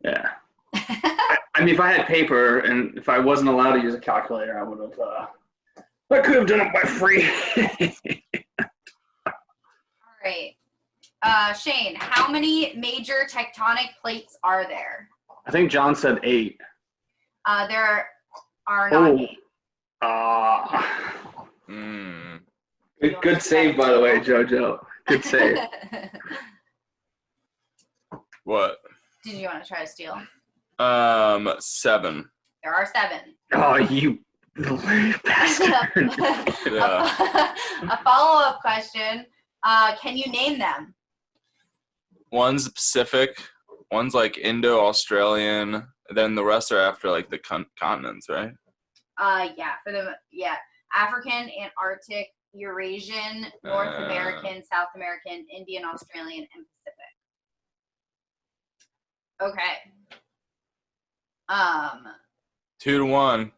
Yeah. I mean, if I had paper and if I wasn't allowed to use a calculator, I would have. I could have done it by free. All right. Shane, how many major tectonic plates are there? I think John said 8. There are not 8. Good save, by the way, JoJo. Good save. What? Did you want to try to steal? 7. There are 7. Oh, you bastard. Yeah. A follow-up question. Can you name them? one's Pacific, one's like Indo-Australian, then the rest are after like the continents, right? African, Antarctic, Eurasian, North American, South American, Indian, Australian, and Pacific. Okay. 2-1.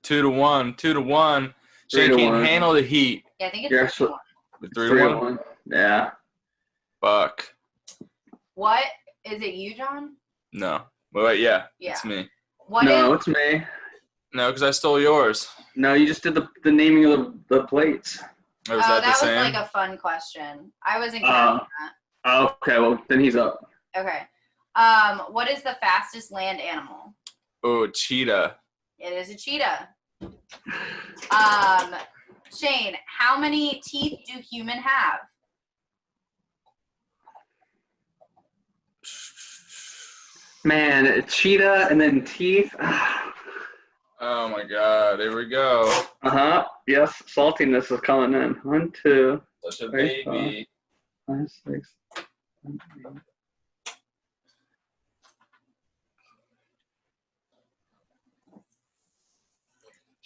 Shane can't handle the heat. Yeah, I think You're it's 3-1. 3-1? Yeah. Fuck. What? Is it you, John? No. Wait, yeah. Yeah. It's me. It's me. No, because I stole yours. No, you just did the naming of the plates. Oh, was that the same? Was like a fun question. I wasn't counting that. Okay, well, then he's up. Okay. What is the fastest land animal? Oh, cheetah. It is a cheetah. Shane, how many teeth do humans have? Man, a cheetah and then teeth. Oh my god, here we go. Yes, saltiness is coming in. 1, 2, Such a 3, baby. 4, 5, 6, 7, 8.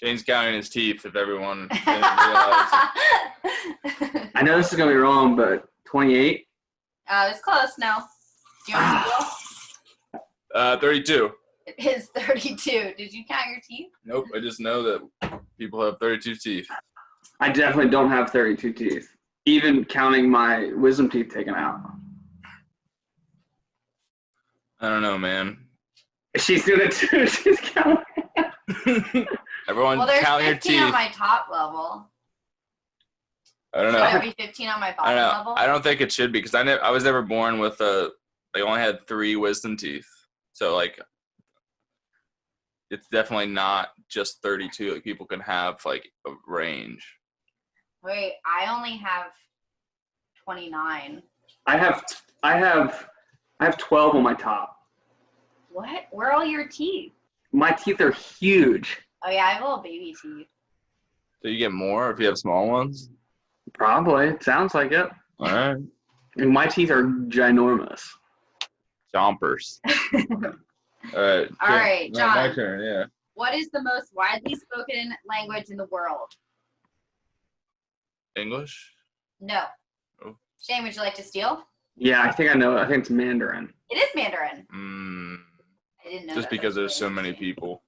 Shane's counting his teeth if everyone didn't realize. I know this is gonna be wrong, but 28. It's close now. Do you want to steal? 32. It is 32. Did you count your teeth? Nope, I just know that people have 32 teeth. I definitely don't have 32 teeth, even counting my wisdom teeth taken out. I don't know, man. She's doing it too. She's counting. Everyone Well, there's count your 15 teeth. on my top level. I don't know. Should there be 15 on my bottom level? I don't think it should be because I was never born with I only had 3 wisdom teeth. So like it's definitely not just 32. Like people can have like a range. Wait, I only have 29. I have 12 on my top. What? Where are all your teeth? My teeth are huge. Oh yeah, I have little baby teeth. So you get more if you have small ones? Probably. It sounds like it. All right. And my teeth are ginormous. Chompers. All right. All right, John. My turn, yeah. What is the most widely spoken language in the world? English? No. Oh. Shane, would you like to steal? Yeah, I think I know it. I think it's Mandarin. It is Mandarin. I didn't know Just that. because That's there's so really many interesting. people.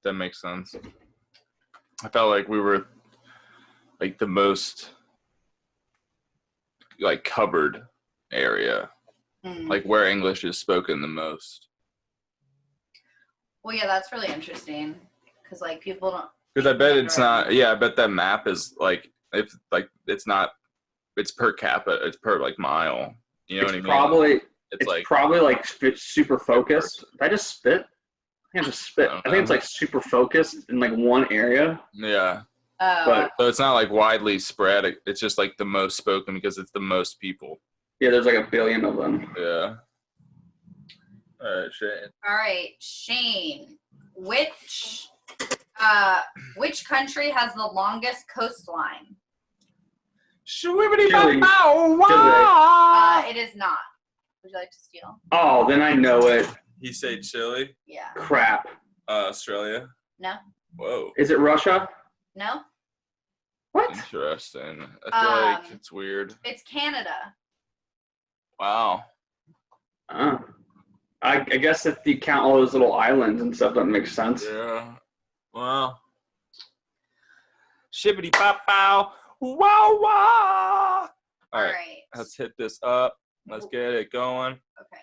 That makes sense. I felt like we were like the most like covered area. Like where English is spoken the most. Well, yeah, that's really interesting because like people don't. Because I bet it's not. Yeah, I bet that map is like it's per capita. It's per like mile. You know what I mean? It's probably like super focused. Did I just spit? I think I just spit. I think it's like super focused in like one area. Yeah. But so it's not like widely spread. It's just like the most spoken because it's the most people. Yeah, there's like 1 billion of them. Yeah. All right, Shane. Which country has the longest coastline? Chile. It is not. Would you like to steal? Oh, then I know it. He said Chile. Yeah. Crap. Australia. No. Whoa. Is it Russia? No. What? Interesting. I feel like it's weird. It's Canada. Wow. I guess if you count all those little islands and stuff, that makes sense. Yeah. Wow. Shibbity pop pow. Wow wow. All right. Let's hit this up. Let's get it going. Okay.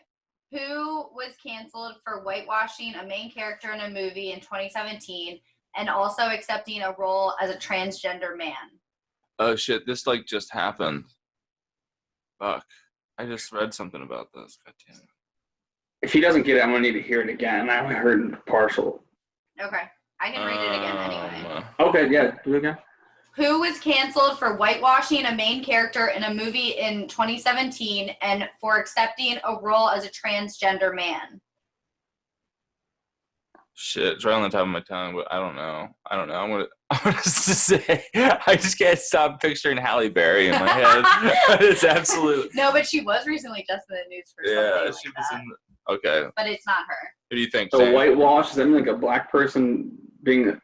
Who was canceled for whitewashing a main character in a movie in 2017 and also accepting a role as a transgender man? Oh shit! This like just happened. Fuck! I just read something about this. God damn it. If he doesn't get it, I'm gonna need to hear it again. I only heard partial. Okay, I can read it again anyway. Okay, yeah, do it again. Who was canceled for whitewashing a main character in a movie in 2017 and for accepting a role as a transgender man? Shit, it's right on the top of my tongue, but I don't know. I'm gonna just say I just can't stop picturing Halle Berry in my head. It's absolutely No, but she was recently just in the news for something like she was that. in okay. But it's not her. Who do you think? So Shane? whitewash, is that mean like a black person being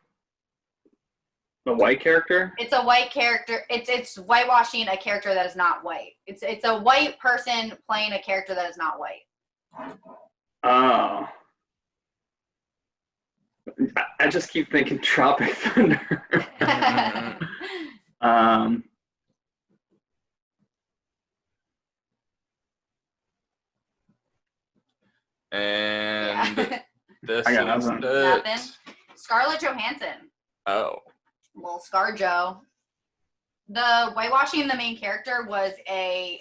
a white character? It's a white character. It's whitewashing a character that is not white. It's a white person playing a character that is not white. Oh. I just keep thinking Tropic Thunder. And Yeah. this I got is nothing. it. Nothing. Scarlett Johansson. Oh. Well, ScarJo. The whitewashing the main character was a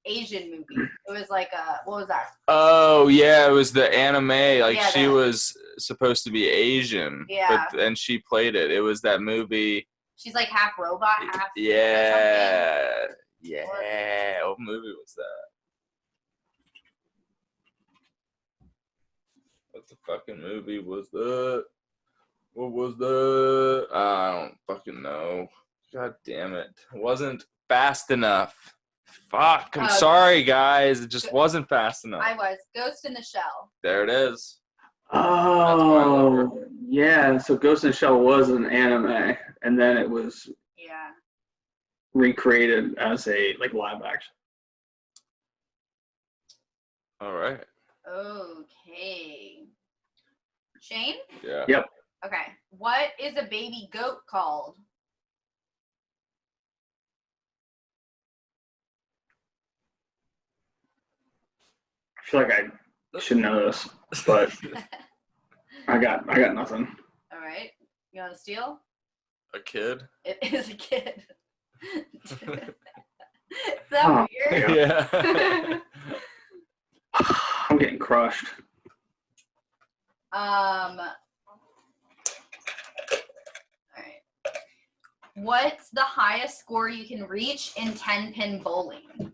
Asian movie. It was like what was that? Oh yeah, it was the anime. Like Yeah, she was supposed to be Asian, Yeah. but and she played it. It was that movie. She's like half robot, half Yeah, yeah. What movie was that? What the fucking movie was that? What was that? I don't fucking know. God damn it! It wasn't fast enough. Fuck! I'm sorry, guys. It just wasn't fast enough. I was Ghost in the Shell. There it is. Oh, yeah. So Ghost in the Shell was an anime, and then it was Yeah. recreated as a like live action. All right. Okay. Shane? Yeah. Yep. Okay. What is a baby goat called? I feel like I should know this, but I got nothing. All right. You want to steal? A kid. It is a kid. Is that weird? Yeah. I'm getting crushed. All right. What's the highest score you can reach in 10-pin bowling?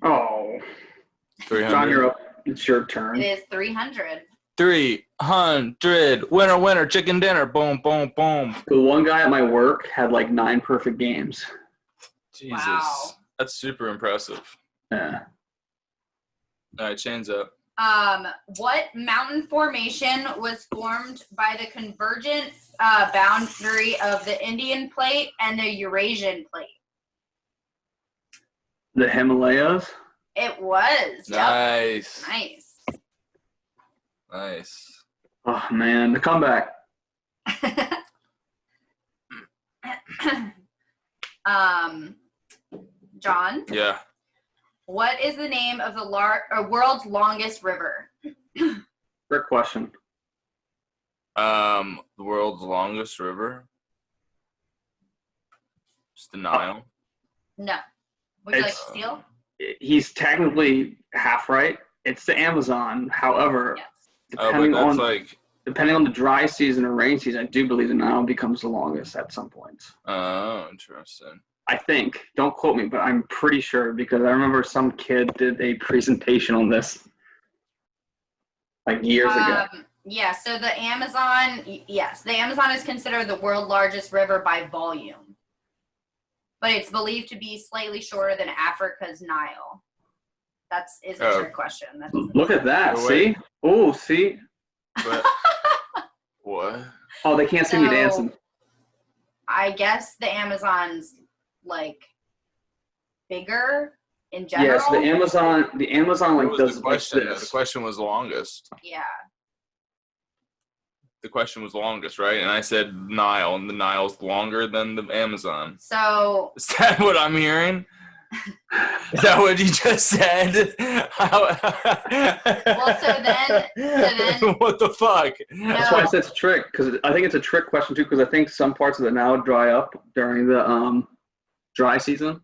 Oh, 300. John, you're up. It's your turn. It is 300. 300. Winner, winner, chicken dinner. Boom, boom, boom. The one guy at my work had like 9 perfect games. Jesus. Wow. That's super impressive. Yeah. All right, Shane's up. What mountain formation was formed by the convergent boundary of the Indian plate and the Eurasian plate? The Himalayas. It was. Yep. Nice. Nice. Nice. Oh man, the comeback. John, Yeah. what is the name of the world's longest river? Great question. The world's longest river. Just the Nile. No. Would you like It's- to steal? He's technically half right. It's the Amazon. However, Yes. Oh, but depending that's on like. depending on the dry season or rain season, I do believe the Nile becomes the longest at some points. Oh, interesting. I think. Don't quote me, but I'm pretty sure because I remember some kid did a presentation on this like years ago. Yeah, so the Amazon, yes, the Amazon is considered the world's largest river by volume. But it's believed to be slightly shorter than Africa's Nile. Is a trick question. That doesn't- Look at that. Oh, See? wait. Oh, see? But what? Oh, they can't see me So- dancing. I guess the Amazon's like bigger in general. Yes, the Amazon What like was does the question? like The this. question was longest. Yeah. The question was longest, right? And I said Nile, and the Nile's longer than the Amazon. So Is that what I'm hearing? Is that what you just said? Well, so then- What the fuck? That's why I said it's a trick because I think it's a trick question too because I think some parts of the Nile dry up during the dry season.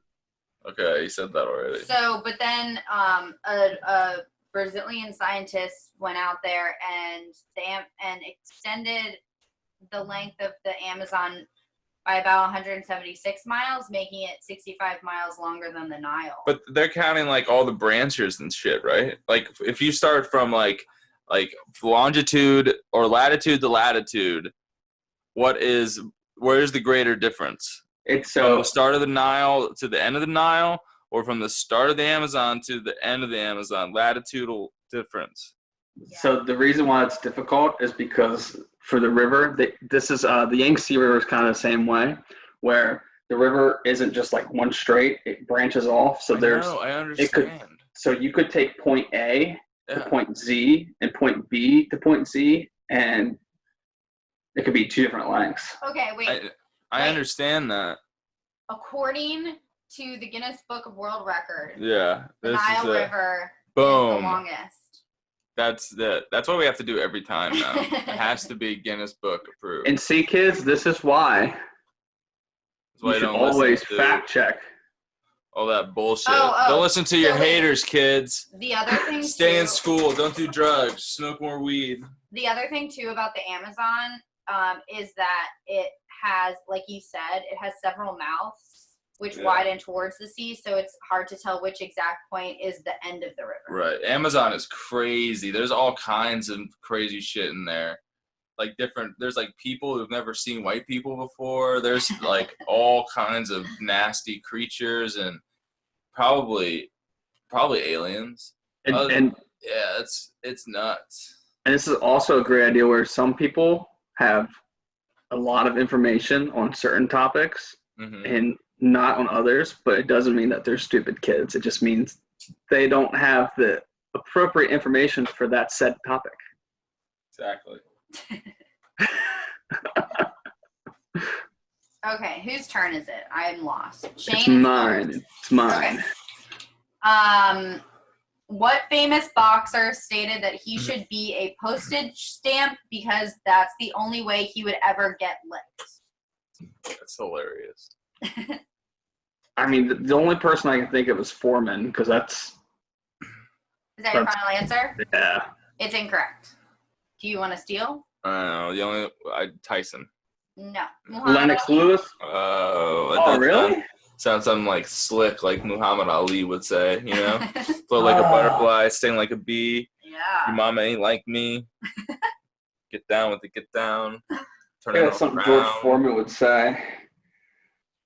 Okay, you said that already. So, but then a Brazilian scientist went out there and extended the length of the Amazon by about 176 miles, making it 65 miles longer than the Nile. But they're counting like all the branches and shit, right? Like if you start from like like longitude or latitude to latitude, where's the greater difference? It's From the start of the Nile to the end of the Nile, or from the start of the Amazon to the end of the Amazon? Latitudinal difference. So the reason why it's difficult is because for the river, this is the Yangtze River is kind of the same way, where the river isn't just like one straight; it branches off. So I understand. So you could take point A to Yeah. point Z and point B to point Z, and it could be two different lengths. Okay, wait. I understand that. According to the Guinness Book of World Records, Yeah. the Nile River is the Boom. longest. That's what we have to do every time now. It has to be Guinness Book approved. And see, kids, this is why That's why you should don't listen always to fact check. all that bullshit. Oh, Don't listen to your so wait. haters, kids. The other thing Stay in too- school. Don't do drugs. Smoke more weed. The other thing too about the Amazon is that it has, like you said, it has several mouths which widen towards the sea, so it's hard to tell which exact point is the end of the river. Right. Amazon is crazy. There's all kinds of crazy shit in there. Like there's like people who've never seen white people before. There's like all kinds of nasty creatures and probably aliens. And Yeah, it's nuts. And this is also a great idea where some people have a lot of information on certain topics Mm-hmm. and not on others, but it doesn't mean that they're stupid kids. It just means they don't have the appropriate information for that said topic. Exactly. Okay, whose turn is it? I'm lost. Shane. It's mine. It's mine. Okay. What famous boxer stated that he should be a postage stamp because that's the only way he would ever get licked? That's hilarious. I mean, the only person I can think of is Foreman, because that's... Is that your final answer? Yeah. It's incorrect. Do you want to steal? I don't know. Tyson. No. Lennox Lewis? Oh, really? Sounds something like slick, like Muhammad Ali would say, you know? Float like a butterfly, sting like a bee. Yeah. Your mama ain't like me. Get down with it, get down. Turn Yeah, it that's something around. George Foreman would say.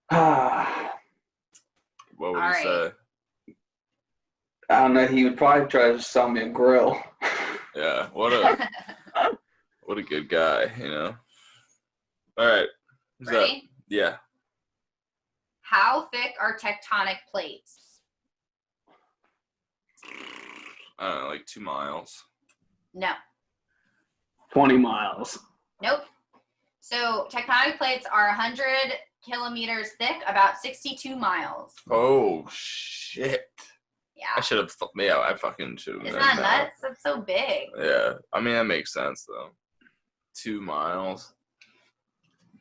What would All he say? I don't know. He would probably try to sell me a grill. Yeah, what a good guy, you know? All right. Who's Ready? up? Yeah. How thick are tectonic plates? I don't know, like 2 miles. No. 20 miles. Nope. So tectonic plates are 100 kilometers thick, about 62 miles. Oh, shit. Yeah. I fucking should have known Isn't that that. nuts? That's so big. Yeah. I mean, that makes sense, though. 2 miles.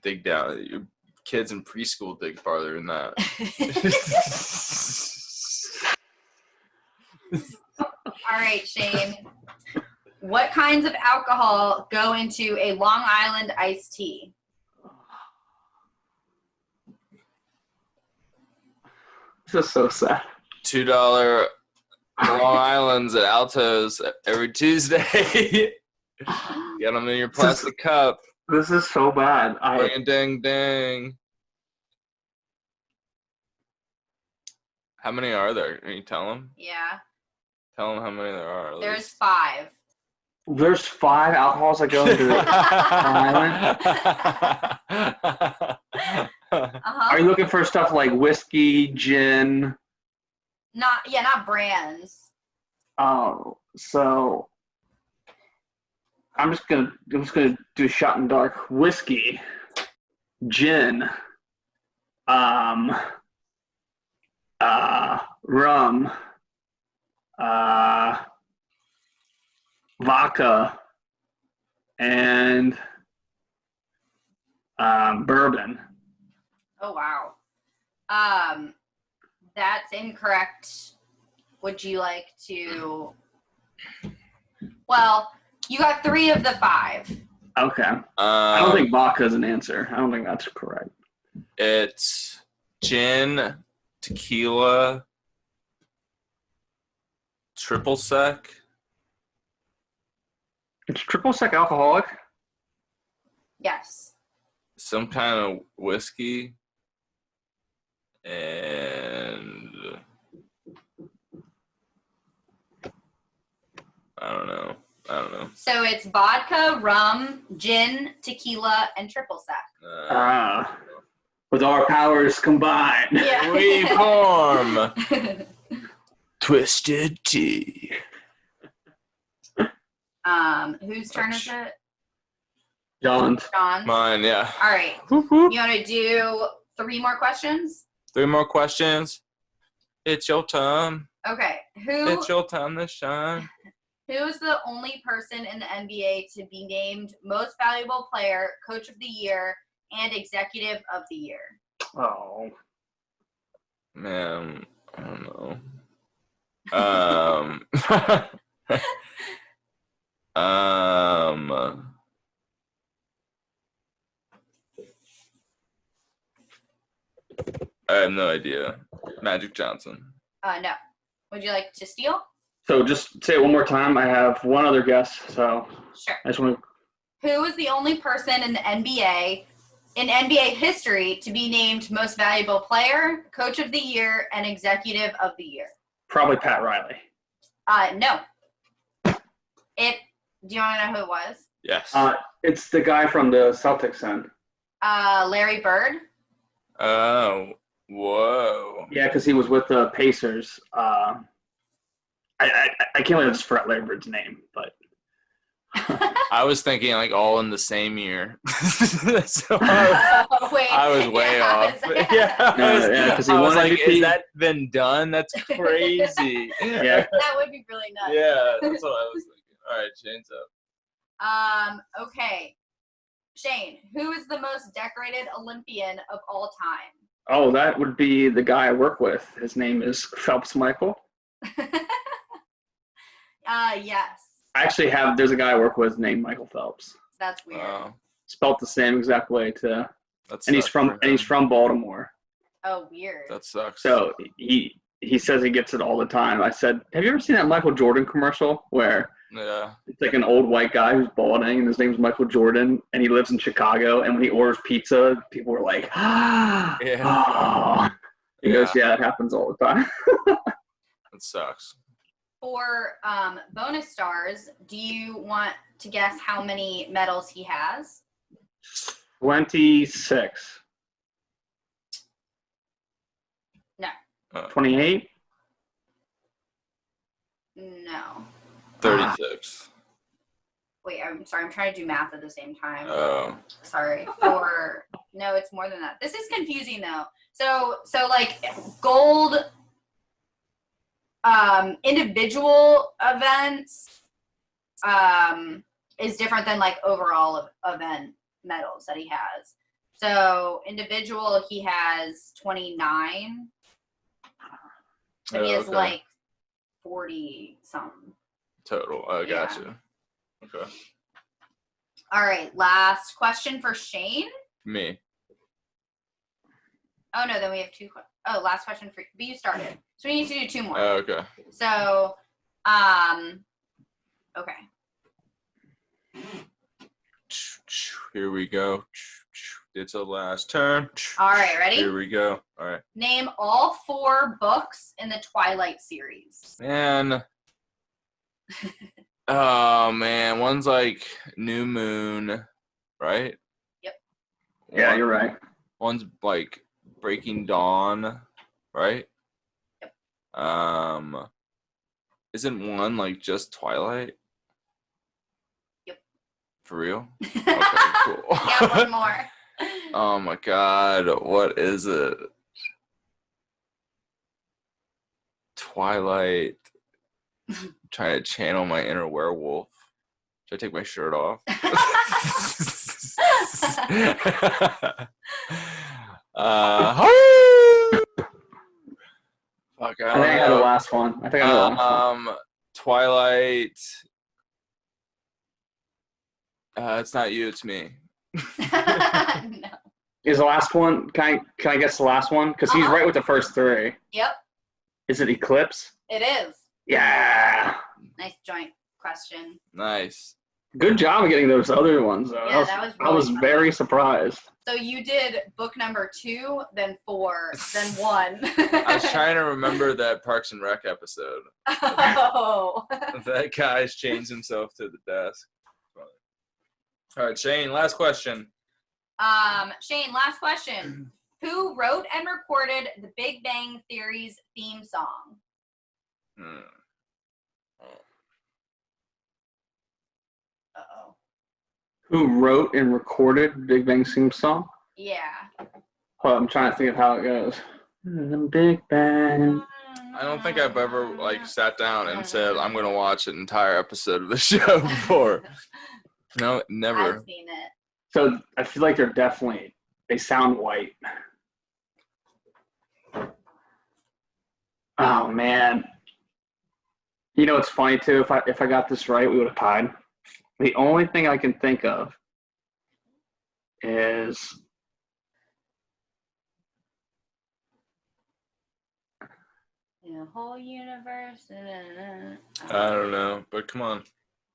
Dig down. Your kids in preschool dig farther than that. All right, Shane. What kinds of alcohol go into a Long Island iced tea? This is so sad. $2 Long Islands at Alto's every Tuesday. Get them in your plastic cup. This is so bad. Ding, ding, ding. How many are there? Can you tell them? Yeah. Tell them how many there are. at There's least. 5. There's 5 alcohols that go into Long Island. Uh-huh. Are you looking for stuff like whiskey, gin? Not brands. Oh, so I'm just gonna do shot in dark. Whiskey, gin, rum, vodka, and bourbon. Oh wow. That's incorrect. Would you like to? Well, you got 3 of the 5. Okay. I don't think vodka is an answer. I don't think that's correct. It's gin, tequila, triple sec, It's triple sec alcoholic. Yes. Some kind of whiskey. And I don't know. So it's vodka, rum, gin, tequila, and triple sec. With our powers combined. Yeah. We form Twisted Tea. Whose turn is it? John's. John's. Mine, yeah. All right. You want to do 3 more questions? 3 more questions. It's your time. Okay. It's your time to shine. Who is the only person in the NBA to be named Most Valuable Player, Coach of the Year, and Executive of the Year? Oh. Man, I don't know. I have no idea. Magic Johnson. No. Would you like to steal? So just say it one more time. I have one other guess. So Sure. I just want to. Who is the only person in the NBA, in NBA history, to be named Most Valuable Player, Coach of the Year, and Executive of the Year? Probably Pat Riley. No. Do you want to know who it was? Yes. It's the guy from the Celtics then. Larry Bird. Oh, whoa. Yeah, because he was with the Pacers. I can't believe I just forgot Larry Bird's name, but I was thinking like all in the same year. So Wait, I was way off. Yeah, because he I was won like, MVP. is that been done? That's crazy. Yeah. that would be really nuts. Yeah, that's what I was thinking. All right, Shane's up. Okay. Shane, who is the most decorated Olympian of all time? Oh, that would be the guy I work with. His name is Phelps Michael. Yes. I actually there's a guy I work with named Michael Phelps. That's weird. Spelt the same exact way too. That And he's sucks from Baltimore. Oh, weird. That sucks. So he says he gets it all the time. I said, have you ever seen that Michael Jordan commercial where Yeah. it's like an old white guy who's balding and his name's Michael Jordan and he lives in Chicago, and when he orders pizza, people are like, ah. Yeah. Oh. He goes, yeah, it happens all the time. That sucks. For bonus stars, do you want to guess how many medals he has? 26. No. 28? No. 36. Wait, I'm sorry. I'm trying to do math at the same time. Oh. Sorry. No, it's more than that. This is confusing though. So like gold individual events is different than like overall event medals that he has. So individual, he has 29. But he has Okay. like 40 something. Total. I gotcha. Okay. All right, last question for Shane. Me. Oh no, then we have two. Last question for but you started, so we need to do 2 more. Okay. So, okay. Here we go. It's the last turn. All right, ready? Here we go. All right. Name all 4 books in the Twilight series. Man. Oh man, one's like New Moon, right? Yep. Yeah, you're right. One's like Breaking Dawn, right? Yep. Isn't one like just Twilight? Yep. For real? Okay, cool. Yeah, one more. Oh my god, what is it? Twilight. Trying to channel my inner werewolf. Should I take my shirt off? Fuck, I think I got the last one. I think I got the last one. Twilight. It's not you, it's me. No. Is the last one? Can I guess the last one? Because he's right with the first 3. Yep, Is it Eclipse? it is. Yeah. Nice joint question. Nice. Good job of getting those other ones, though. Yeah, that was I was really very surprised. So you did book number 2, then 4, then 1. I was trying to remember that Parks and Rec episode. Oh. That guy's changed himself to the desk. All right, Shane, last question. Shane, last question. Who wrote and recorded the Big Bang Theory's theme song? Uh-oh. Who wrote and recorded Big Bang theme song? Yeah. Hold on, I'm trying to think of how it goes. The Big Bang. I don't think I've ever sat down and said I'm gonna watch an entire episode of the show before. No, never. I've seen it. So I feel like they sound white. Oh man. You know what's funny too? If I got this right, we would have tied. The only thing I can think of is The whole universe. I don't know, but come on.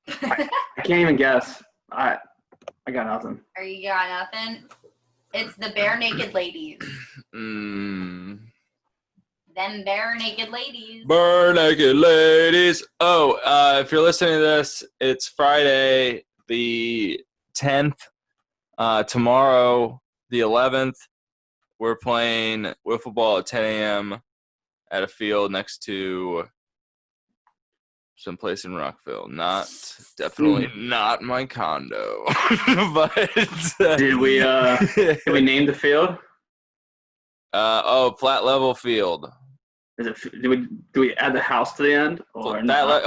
I can't even guess. I got nothing. Are you got nothing? It's the Bare Naked Ladies. Them Bare Naked Ladies. Bare Naked Ladies. Oh, if you're listening to this, it's Friday the 10th. Tomorrow, the 11th, we're playing wiffle ball at 10 a.m. at a field next to someplace in Rockville. Definitely not my condo. But did we name the field? Flat level field. Is it? Do we add the house to the end or not?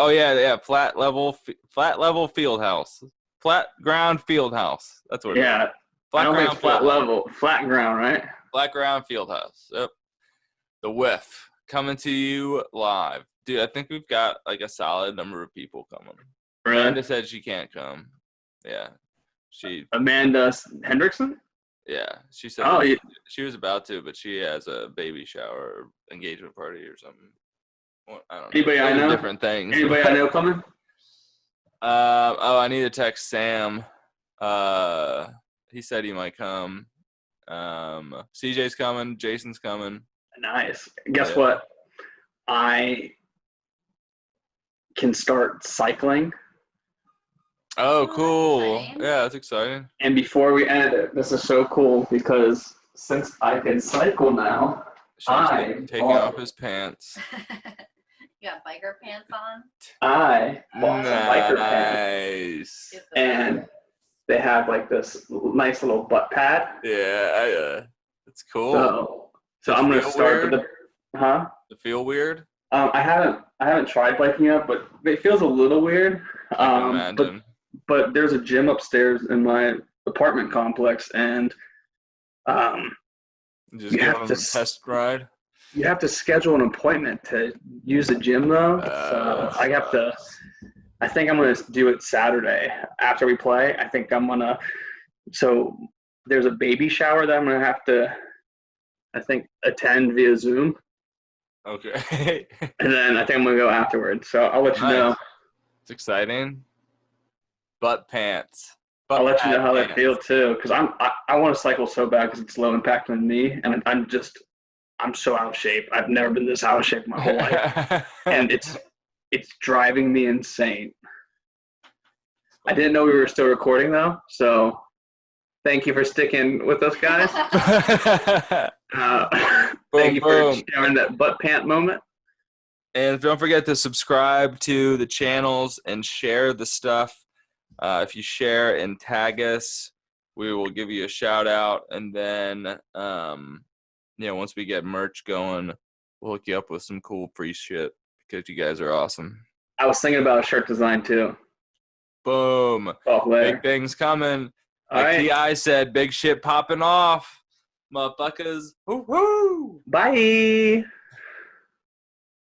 Flat level field house. Flat ground field house. That's what it is. Yeah. Flat I don't think ground it's flat field level. Flat ground, right? Flat ground field house. Yep. The whiff coming to you live. Dude, I think we've got like a solid number of people coming. Really? Amanda said she can't come. Yeah. Amanda Hendrickson? Yeah. She said she was about to, but she has a baby shower engagement party or something. Well, I don't know. Anybody I know? Different things. Anybody I know coming? I need to text Sam. He said he might come. CJ's coming. Jason's coming. Nice. Guess what? I can start cycling. Oh, cool. That's Yeah, that's exciting. And before we end it, this is so cool because since I can cycle now, Shane's taking off his pants. You got biker pants on? I bought some biker pants. Nice. And they have like this nice little butt pad. Yeah, it's cool. So I'm gonna start with Does it feel weird? I haven't tried biking up, but it feels a little weird. I can imagine. But there's a gym upstairs in my apartment complex, and Just go on a test ride. You have to schedule an appointment to use the gym though. So I think I'm gonna do it Saturday after we play. I think I'm gonna. So there's a baby shower that I'm gonna have to, I think, attend via Zoom. Okay. And then I think I'm gonna go afterwards. So I'll let you know. It's exciting. Butt pants. I'll let you know how they feel too, because I want to cycle so bad because it's low impact on me, and I'm so out of shape. I've never been this out of shape my whole life, and it's driving me insane. I didn't know we were still recording though, so thank you for sticking with us, guys. Thank you for sharing that butt pant moment. And don't forget to subscribe to the channels and share the stuff. If you share and tag us, we will give you a shout out. And then, once we get merch going, we'll hook you up with some cool free shit because you guys are awesome. I was thinking about a shirt design too. Boom. Big things coming. Like T.I. said, big shit popping off. Motherfuckers. Woo-hoo. Bye.